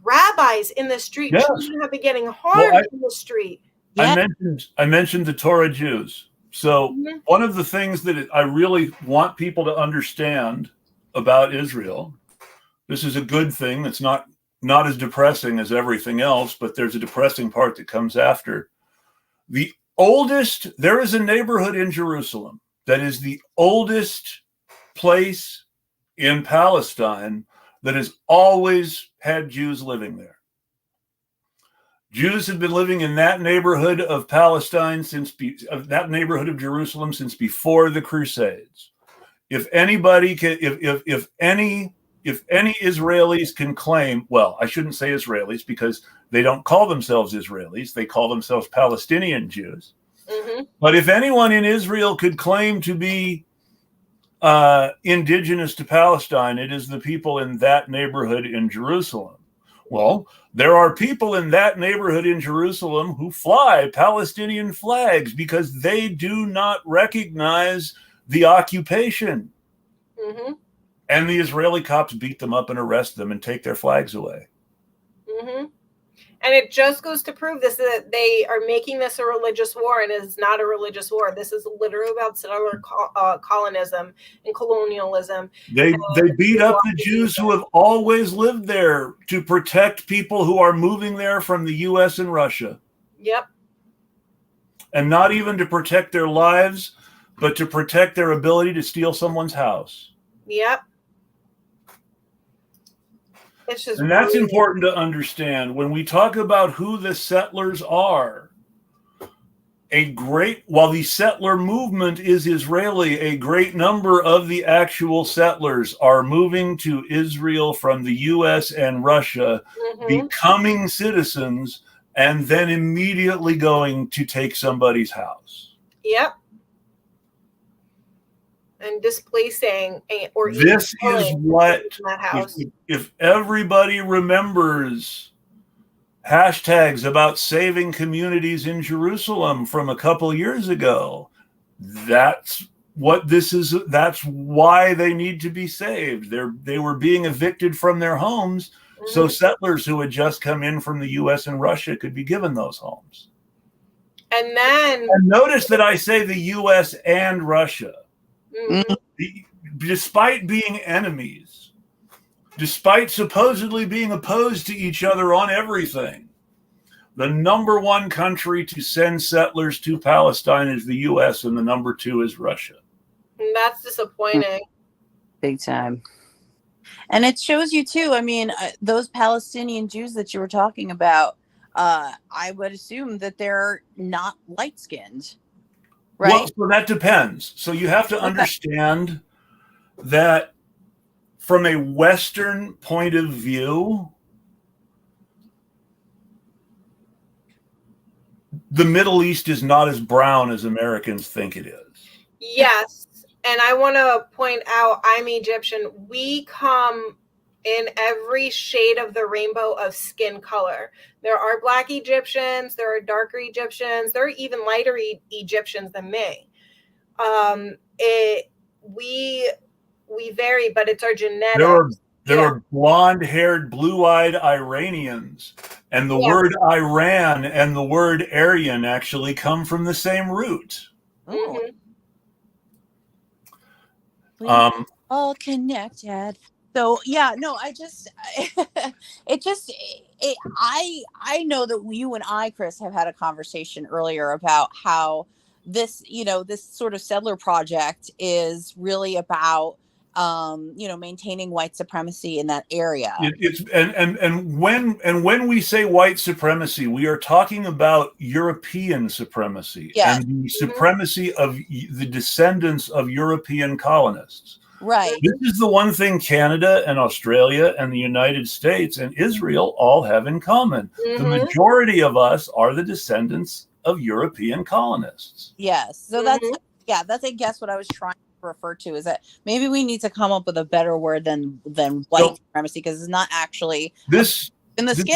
rabbis in the street. Yes. Children have been getting harmed in the street. I mentioned the Torah Jews. So one of the things that I really want people to understand about Israel, this is a good thing. It's not as depressing as everything else, but there's a depressing part that comes after. There is a neighborhood in Jerusalem that is the oldest place in Palestine that has always had Jews living there. Jews have been living in that neighborhood of Palestine that neighborhood of Jerusalem since before the Crusades. If any Israelis can claim, well, I shouldn't say Israelis because they don't call themselves Israelis, they call themselves Palestinian Jews. But if anyone in Israel could claim to be indigenous to Palestine, it is the people in that neighborhood in Jerusalem. Well, there are people in that neighborhood in Jerusalem who fly Palestinian flags because they do not recognize the occupation. And the Israeli cops beat them up and arrest them and take their flags away. And it just goes to prove this, that they are making this a religious war, and it is not a religious war. This is literally about settler colonism and colonialism. They beat up the Jews who have always lived there to protect people who are moving there from the U.S. and Russia. Yep. And not even to protect their lives, but to protect their ability to steal someone's house. Yep. And that's important to understand when we talk about who the settlers are. While the settler movement is Israeli, a great number of the actual settlers are moving to Israel from the U.S. and Russia, becoming citizens, and then immediately going to take somebody's house. Yep. And displacing or this is what if everybody remembers hashtags about saving communities in Jerusalem from a couple years ago, that's what this is. That's why they need to be saved. They were being evicted from their homes, so settlers who had just come in from the U.S. and Russia could be given those homes. And notice that I say the U.S. and Russia. Despite being enemies, despite supposedly being opposed to each other on everything, the number one country to send settlers to Palestine is the U.S. and the number 2 is Russia. And that's disappointing. Big time. And it shows you too, I mean, those Palestinian Jews that you were talking about, I would assume that they're not light-skinned. Right. Well, so that depends. So you have to understand that from a Western point of view, the Middle East is not as brown as Americans think it is. Yes. And I want to point out, I'm Egyptian. We come in every shade of the rainbow of skin color. There are black Egyptians, there are darker Egyptians, there are even lighter Egyptians than me. We vary, but it's our genetics. There are blonde-haired, blue-eyed Iranians, and the word Iran and the word Aryan actually come from the same root. Oh. All connected. So yeah, no, I know that you and I, Chris, have had a conversation earlier about how this sort of settler project is really about maintaining white supremacy in that area. When we say white supremacy, we are talking about European supremacy and the supremacy of the descendants of European colonists. Right. This is the one thing Canada and Australia and the United States and Israel all have in common. The majority of us are the descendants of European colonists. Yes. So that's I guess what I was trying to refer to, is that maybe we need to come up with a better word than white supremacy, because it's not actually in the skin.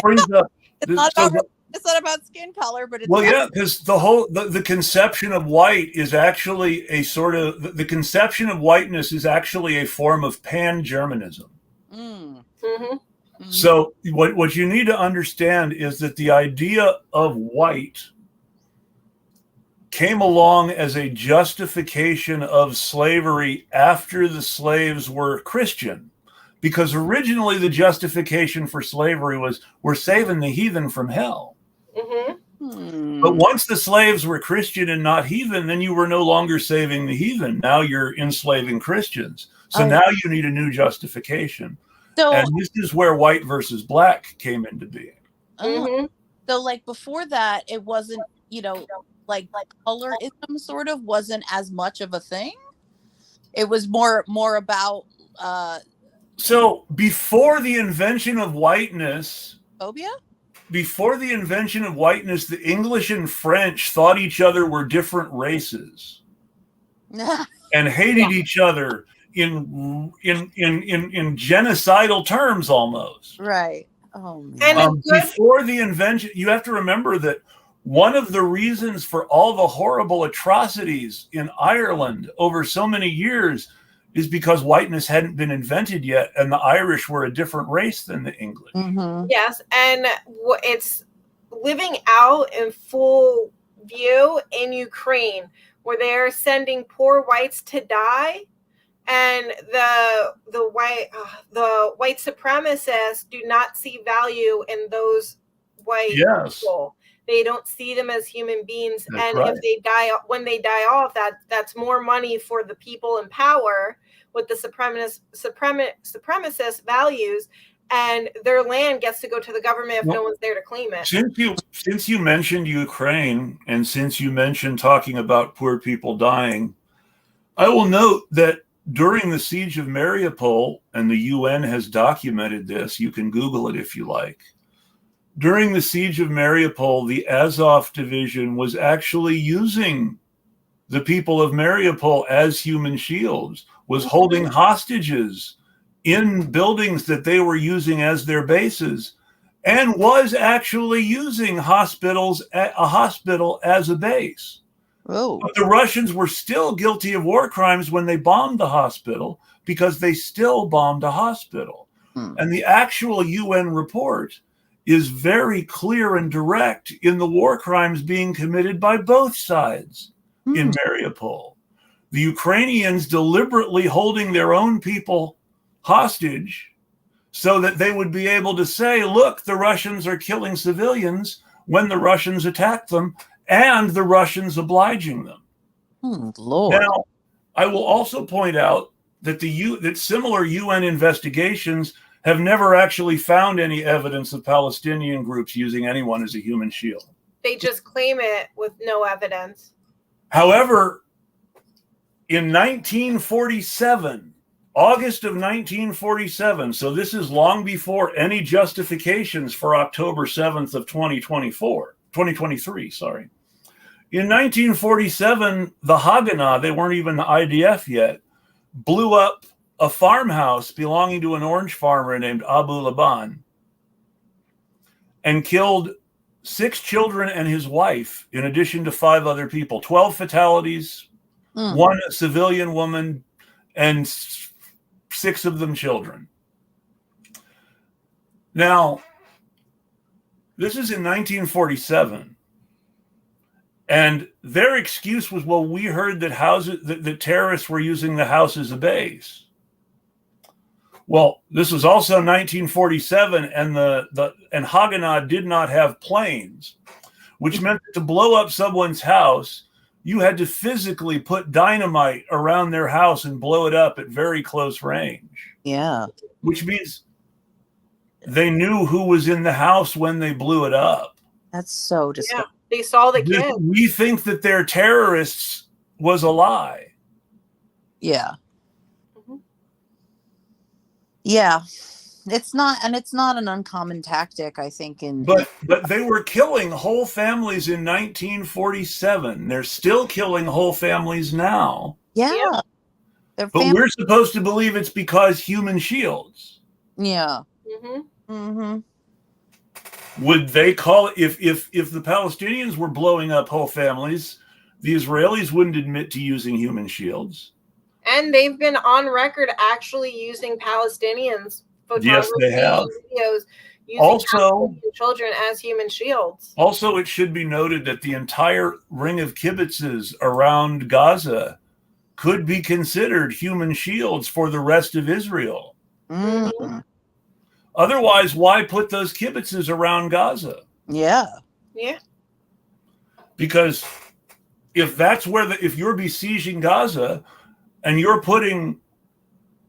It's not about skin color, but it's because the conception of white is actually a sort of the conception of whiteness is actually a form of pan-Germanism. So what you need to understand is that the idea of white came along as a justification of slavery after the slaves were Christian, because originally the justification for slavery was, we're saving the heathen from hell. But once the slaves were Christian and not heathen, then you were no longer saving the heathen. Now you're enslaving Christians. So now you need a new justification. And this is where white versus black came into being. So like before that, it wasn't, like colorism sort of wasn't as much of a thing. It was more about so before the invention of whiteness, phobia? Before the invention of whiteness, the English and French thought each other were different races and hated each other in genocidal terms almost. Right. Oh man. Before the invention, you have to remember that one of the reasons for all the horrible atrocities in Ireland over so many years is because whiteness hadn't been invented yet, and the Irish were a different race than the English. Yes, and it's living out in full view in Ukraine, where they're sending poor whites to die, and the white supremacists do not see value in those white people. They don't see them as human beings. That's if they die, when they die off, that's more money for the people in power with the supremacist values, and their land gets to go to the government if no one's there to claim it. Since you mentioned Ukraine, and since you mentioned talking about poor people dying, I will note that during the siege of Mariupol, and the UN has documented this, you can Google it if you like. During the siege of Mariupol, the Azov division was actually using the people of Mariupol as human shields, was holding hostages in buildings that they were using as their bases, and was actually using a hospital as a base. But the Russians were still guilty of war crimes when they bombed the hospital, because they still bombed a hospital. And the actual UN report is very clear and direct in the war crimes being committed by both sides in Mariupol. The Ukrainians deliberately holding their own people hostage so that they would be able to say, look, the Russians are killing civilians, when the Russians attack them, and the Russians obliging them. Lord. Now, I will also point out that that similar UN investigations have never actually found any evidence of Palestinian groups using anyone as a human shield. They just claim it with no evidence. However, in 1947, August of 1947, so this is long before any justifications for October 7th of 2023, sorry. In 1947, the Haganah, they weren't even the IDF yet, blew up a farmhouse belonging to an orange farmer named Abu Laban and killed 6 children and his wife, in addition to 5 other people. 12 fatalities, 1 civilian woman, and 6 of them children. Now, this is in 1947. And their excuse was, well, we heard that the terrorists were using the house as a base. Well, this was also 1947, and and Haganah did not have planes, which meant that to blow up someone's house, you had to physically put dynamite around their house and blow it up at very close range. Yeah. Which means they knew who was in the house when they blew it up. That's so disgusting. Yeah. They saw the kids. We think that they're terrorists was a lie. Yeah. Mm-hmm. Yeah. It's not an uncommon tactic, I think. But they were killing whole families in 1947. They're still killing whole families now. Yeah. But we're supposed to believe it's because human shields. Yeah. Mm-hmm. Mm-hmm. Would they call it, if the Palestinians were blowing up whole families, the Israelis wouldn't admit to using human shields? And they've been on record actually using Palestinians. Yes, they have. Videos using also, children as human shields. Also, it should be noted that the entire ring of kibbutzes around Gaza could be considered human shields for the rest of Israel. Mm-hmm. Otherwise, why put those kibbutzes around Gaza? Yeah. Yeah. Because if you're besieging Gaza and you're putting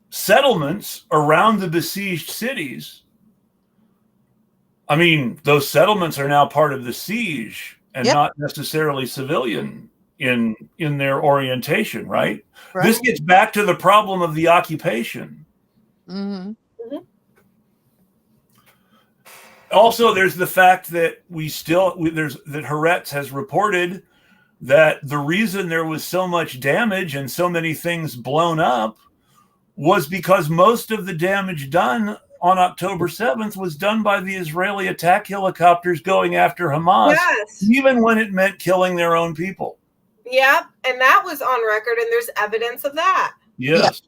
settlements around the besieged cities, I mean, those settlements are now part of the siege and not necessarily civilian in their orientation, right? This gets back to the problem of the occupation. Mm-hmm. Also, there's the fact that that Haaretz has reported that the reason there was so much damage and so many things blown up was because most of the damage done on October 7th was done by the Israeli attack helicopters going after Hamas, even when it meant killing their own people. Yeah, and that was on record, and there's evidence of that. Yes.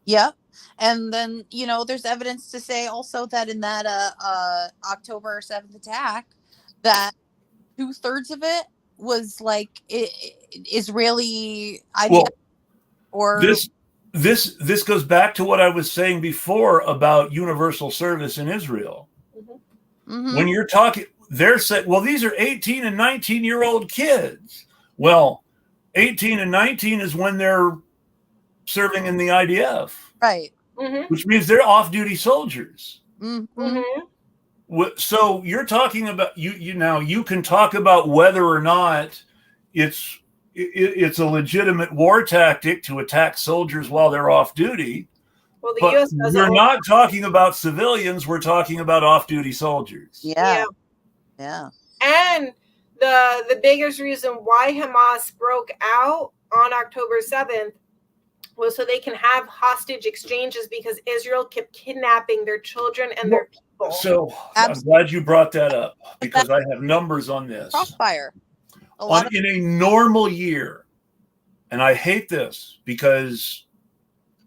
Yep. And then, there's evidence to say also that in that October 7th attack, that 2/3 of it was like Israeli IDF or this goes back to what I was saying before about universal service in Israel. Mm-hmm. When you're talking, they're saying, well, these are 18 and 19-year-old kids. Well, 18 and 19 is when they're serving in the IDF. Right. Mm-hmm. Which means they're off-duty soldiers. Mm-hmm. Mm-hmm. So you're talking about you can talk about whether or not it's a legitimate war tactic to attack soldiers while they're off duty. Well, the but U.S. doesn't. We're not talking about civilians. We're talking about off-duty soldiers. Yeah. And the biggest reason why Hamas broke out on October 7th was so they can have hostage exchanges because Israel kept kidnapping their children and their people. So I'm glad you brought that up because I have numbers on this. Crossfire. In a normal year, and I hate this because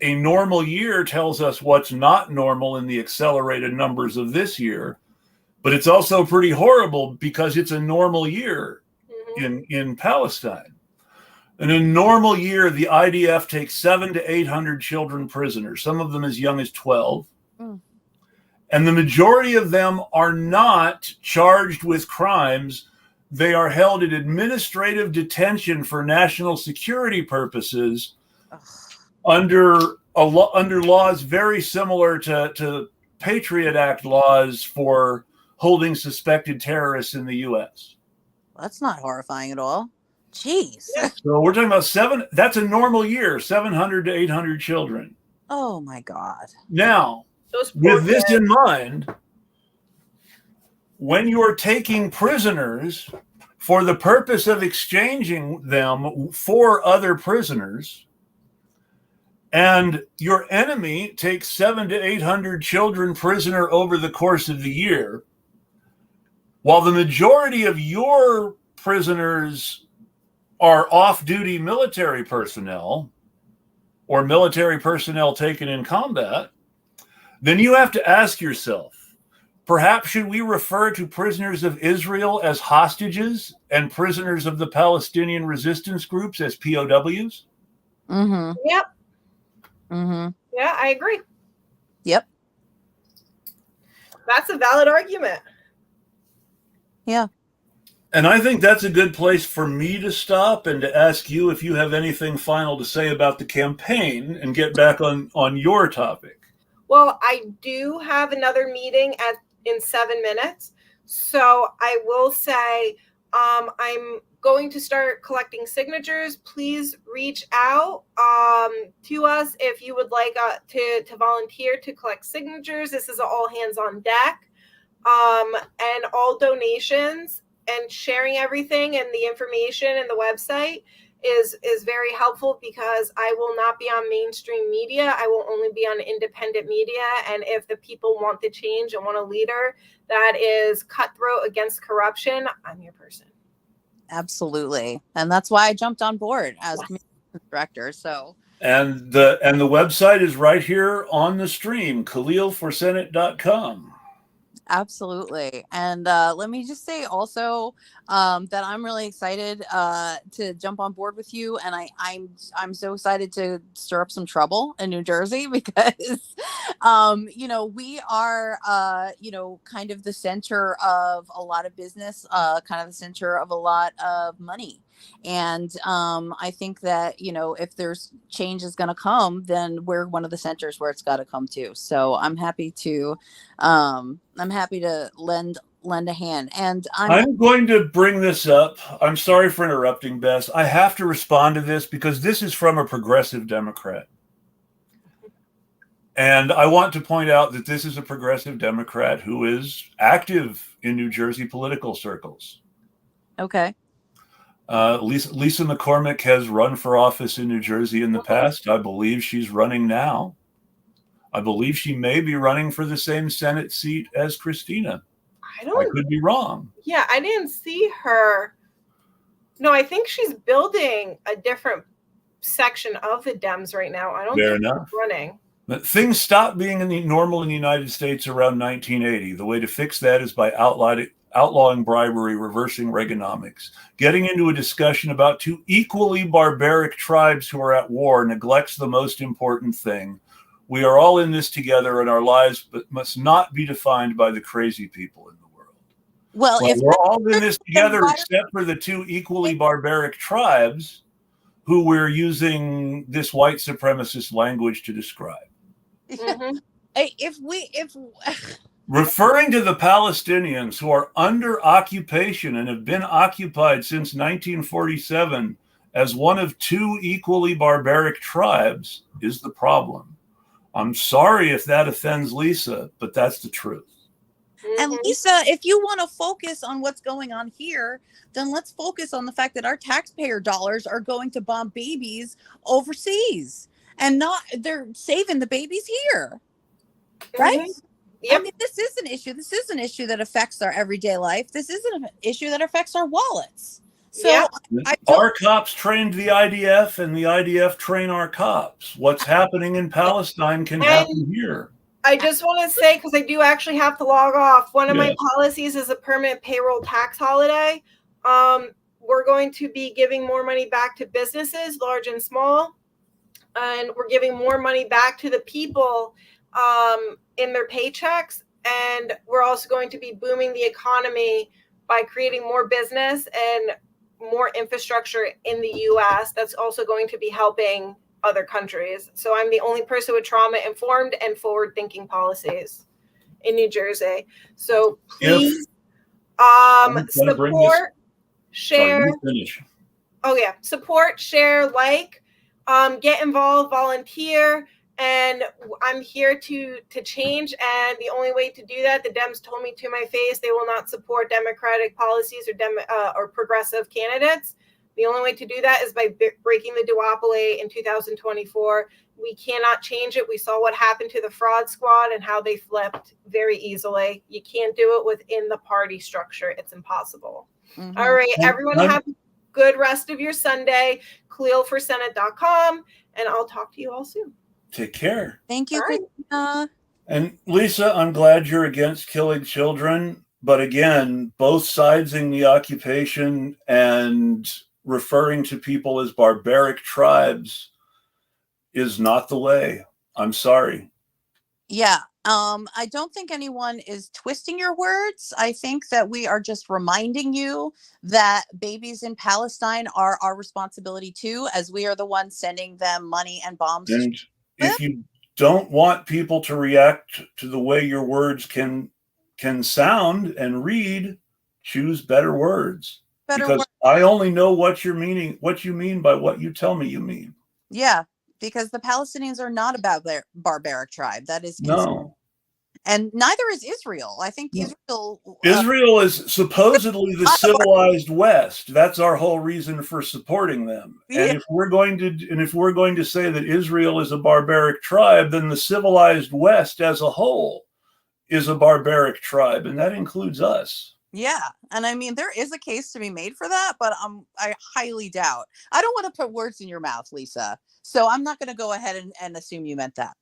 a normal year tells us what's not normal in the accelerated numbers of this year, but it's also pretty horrible because it's a normal year in Palestine. In a normal year, the IDF takes 700 to 800 children prisoners, some of them as young as 12. And the majority of them are not charged with crimes. They are held in administrative detention for national security purposes under laws very similar to Patriot Act laws for holding suspected terrorists in the U.S. That's not horrifying at all. Jeez. So we're talking about that's a normal year, 700 to 800 children. Oh my God. Now, with this in mind, when you're taking prisoners for the purpose of exchanging them for other prisoners, and your enemy takes 700 to 800 children prisoner over the course of the year, while the majority of your prisoners are off-duty military personnel or military personnel taken in combat, then you have to ask yourself, Perhaps should we refer to prisoners of Israel as hostages and prisoners of the Palestinian resistance groups as POWs? Mm-hmm. Yep. Mm-hmm. Yeah, I agree. Yep. That's a valid argument. Yeah. And I think that's a good place for me to stop and to ask you if you have anything final to say about the campaign and get back on your topic. Well, I do have another meeting in 7 minutes. So I will say I'm going to start collecting signatures. Please reach out to us if you would like to volunteer to collect signatures. This is all hands on deck. And all donations and sharing everything and the information and the website is very helpful, because I will not be on mainstream media. I will only be on independent media. And if the people want the change and want a leader that is cutthroat against corruption, I'm your person. Absolutely. And that's why I jumped on board as communications director. So And the website is right here on the stream, KhalilForSenate.com. absolutely. And let me just say also that I'm really excited to jump on board with you. And I'm so excited to stir up some trouble in New Jersey, because we are kind of the center of a lot of business, kind of the center of a lot of money. And I think that, if there's change is going to come, then we're one of the centers where it's got to come to. So I'm happy to lend a hand. And I'm going to bring this up. I'm sorry for interrupting, Bess. I have to respond to this because this is from a progressive Democrat. And I want to point out that this is a progressive Democrat who is active in New Jersey political circles. Okay. Lisa McCormick has run for office in New Jersey in the past. I believe she's running now. I believe she may be running for the same Senate seat as Christina. I could be wrong. Yeah, I didn't see her. No, I think she's building a different section of the Dems right now. I don't think she's running. But things stopped being normal in the United States around 1980. The way to fix that is by outlawing bribery, reversing Reaganomics. Getting into a discussion about two equally barbaric tribes who are at war neglects the most important thing. We are all in this together, and our lives must not be defined by the crazy people in the world. Well, if we're all in this together, except for the two equally barbaric tribes who we're using this white supremacist language to describe. Mm-hmm. Referring to the Palestinians who are under occupation and have been occupied since 1947 as one of two equally barbaric tribes is the problem. I'm sorry if that offends Lisa, but that's the truth. And Lisa, if you want to focus on what's going on here, then let's focus on the fact that our taxpayer dollars are going to bomb babies overseas, and they're saving the babies here. Right? Mm-hmm. Yep. I mean, this is an issue. This is an issue that affects our everyday life. This isn't an issue that affects our wallets. So our cops trained the IDF, and the IDF train our cops. What's happening in Palestine can happen here. I just want to say, because I do actually have to log off, one of my policies is a permanent payroll tax holiday. We're going to be giving more money back to businesses, large and small, and we're giving more money back to the people in their paychecks. And we're also going to be booming the economy by creating more business and more infrastructure in the U.S. That's also going to be helping other countries. So I'm the only person with trauma-informed and forward-thinking policies in New Jersey. So please support, share. Support, share, like, get involved, volunteer. And I'm here to change. And the only way to do that, the Dems told me to my face, they will not support Democratic policies or progressive candidates. The only way to do that is by breaking the duopoly in 2024. We cannot change it. We saw what happened to the fraud squad and how they flipped very easily. You can't do it within the party structure. It's impossible. Mm-hmm. All right, everyone have a good rest of your Sunday. KhalilForSenate.com, and I'll talk to you all soon. Take care. Thank you, Christina. And Lisa, I'm glad you're against killing children. But again, both siding the occupation and referring to people as barbaric tribes is not the way. I'm sorry. Yeah. I don't think anyone is twisting your words. I think that we are just reminding you that babies in Palestine are our responsibility too, as we are the ones sending them money and bombs. And if you don't want people to react to the way your words can sound and read, choose better words. Because I only know what you mean by what you tell me you mean. Yeah, because the Palestinians are not a barbaric tribe. That is no. And neither is Israel. I think Israel is supposedly the civilized West. That's our whole reason for supporting them. Yeah. And if we're going to say that Israel is a barbaric tribe, then the civilized West as a whole is a barbaric tribe, and that includes us. Yeah, and I mean there is a case to be made for that, but I highly doubt. I don't want to put words in your mouth, Lisa. So I'm not going to go ahead and assume you meant that.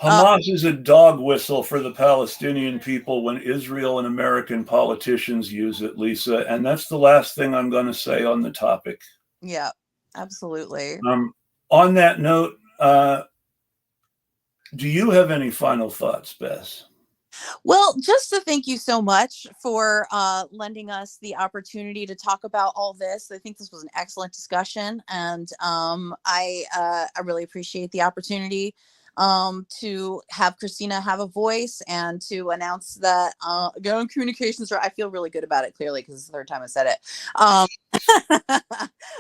Hamas is a dog whistle for the Palestinian people when Israel and American politicians use it, Lisa. And that's the last thing I'm going to say on the topic. Yeah, absolutely. On that note, do you have any final thoughts, Bess? Well, just to thank you so much for lending us the opportunity to talk about all this. I think this was an excellent discussion, and I really appreciate the opportunity to have Christina have a voice and to announce that Goden Communications. I feel really good about it, clearly, because it's the third time I said it.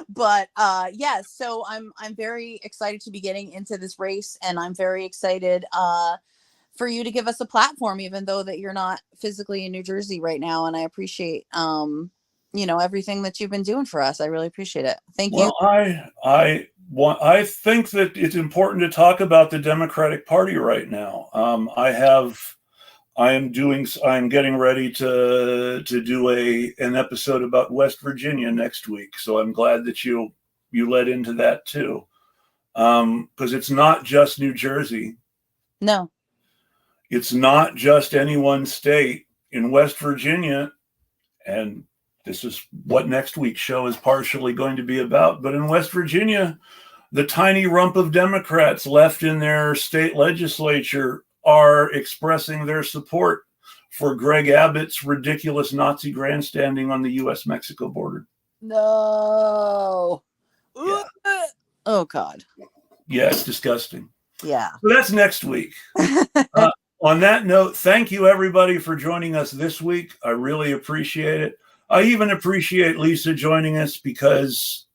But yes, so I'm very excited to be getting into this race, and I'm very excited for you to give us a platform, even though that you're not physically in New Jersey right now. And I appreciate, everything that you've been doing for us. I really appreciate it. Thank you. Well, I think that it's important to talk about the Democratic Party right now. I'm getting ready to do an episode about West Virginia next week. So I'm glad that you led into that too. Because it's not just New Jersey. No. It's not just any one state. In West Virginia, and this is what next week's show is partially going to be about, but in West Virginia, the tiny rump of Democrats left in their state legislature are expressing their support for Greg Abbott's ridiculous Nazi grandstanding on the U.S.-Mexico border. No. Yeah. Oh, God. Yeah, it's disgusting. Yeah. So that's next week. On that note, thank you, everybody, for joining us this week. I really appreciate it. I even appreciate Lisa joining us because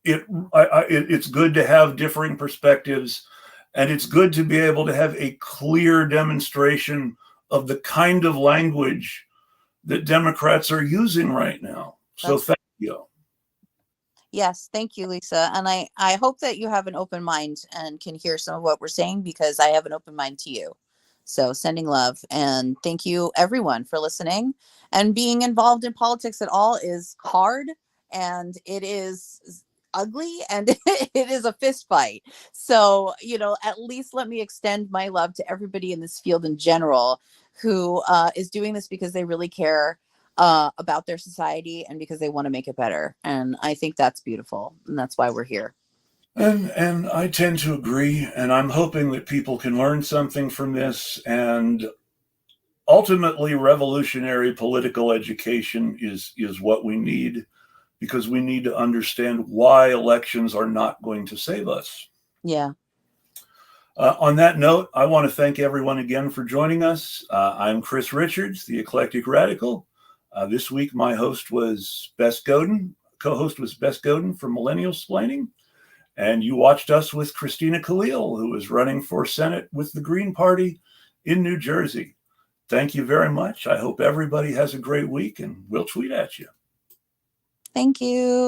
it's good to have differing perspectives, and it's good to be able to have a clear demonstration of the kind of language that Democrats are using right now. So thank you. Yes, thank you, Lisa. And I hope that you have an open mind and can hear some of what we're saying, because I have an open mind to you. So sending love, and thank you everyone for listening. And being involved in politics at all is hard, and it is ugly, and it is a fist fight. So, at least let me extend my love to everybody in this field in general who is doing this because they really care about their society and because they want to make it better. And I think that's beautiful, and that's why we're here. And I tend to agree, and I'm hoping that people can learn something from this. And ultimately, revolutionary political education is what we need, because we need to understand why elections are not going to save us. Yeah. On that note, I want to thank everyone again for joining us. I'm Chris Richards, the Eclectic Radical. This week, my host was Bess Goden. Co-host was Bess Goden from Millennial Splaining. And you watched us with Christina Khalil, who is running for Senate with the Green Party in New Jersey. Thank you very much. I hope everybody has a great week, and we'll tweet at you. Thank you.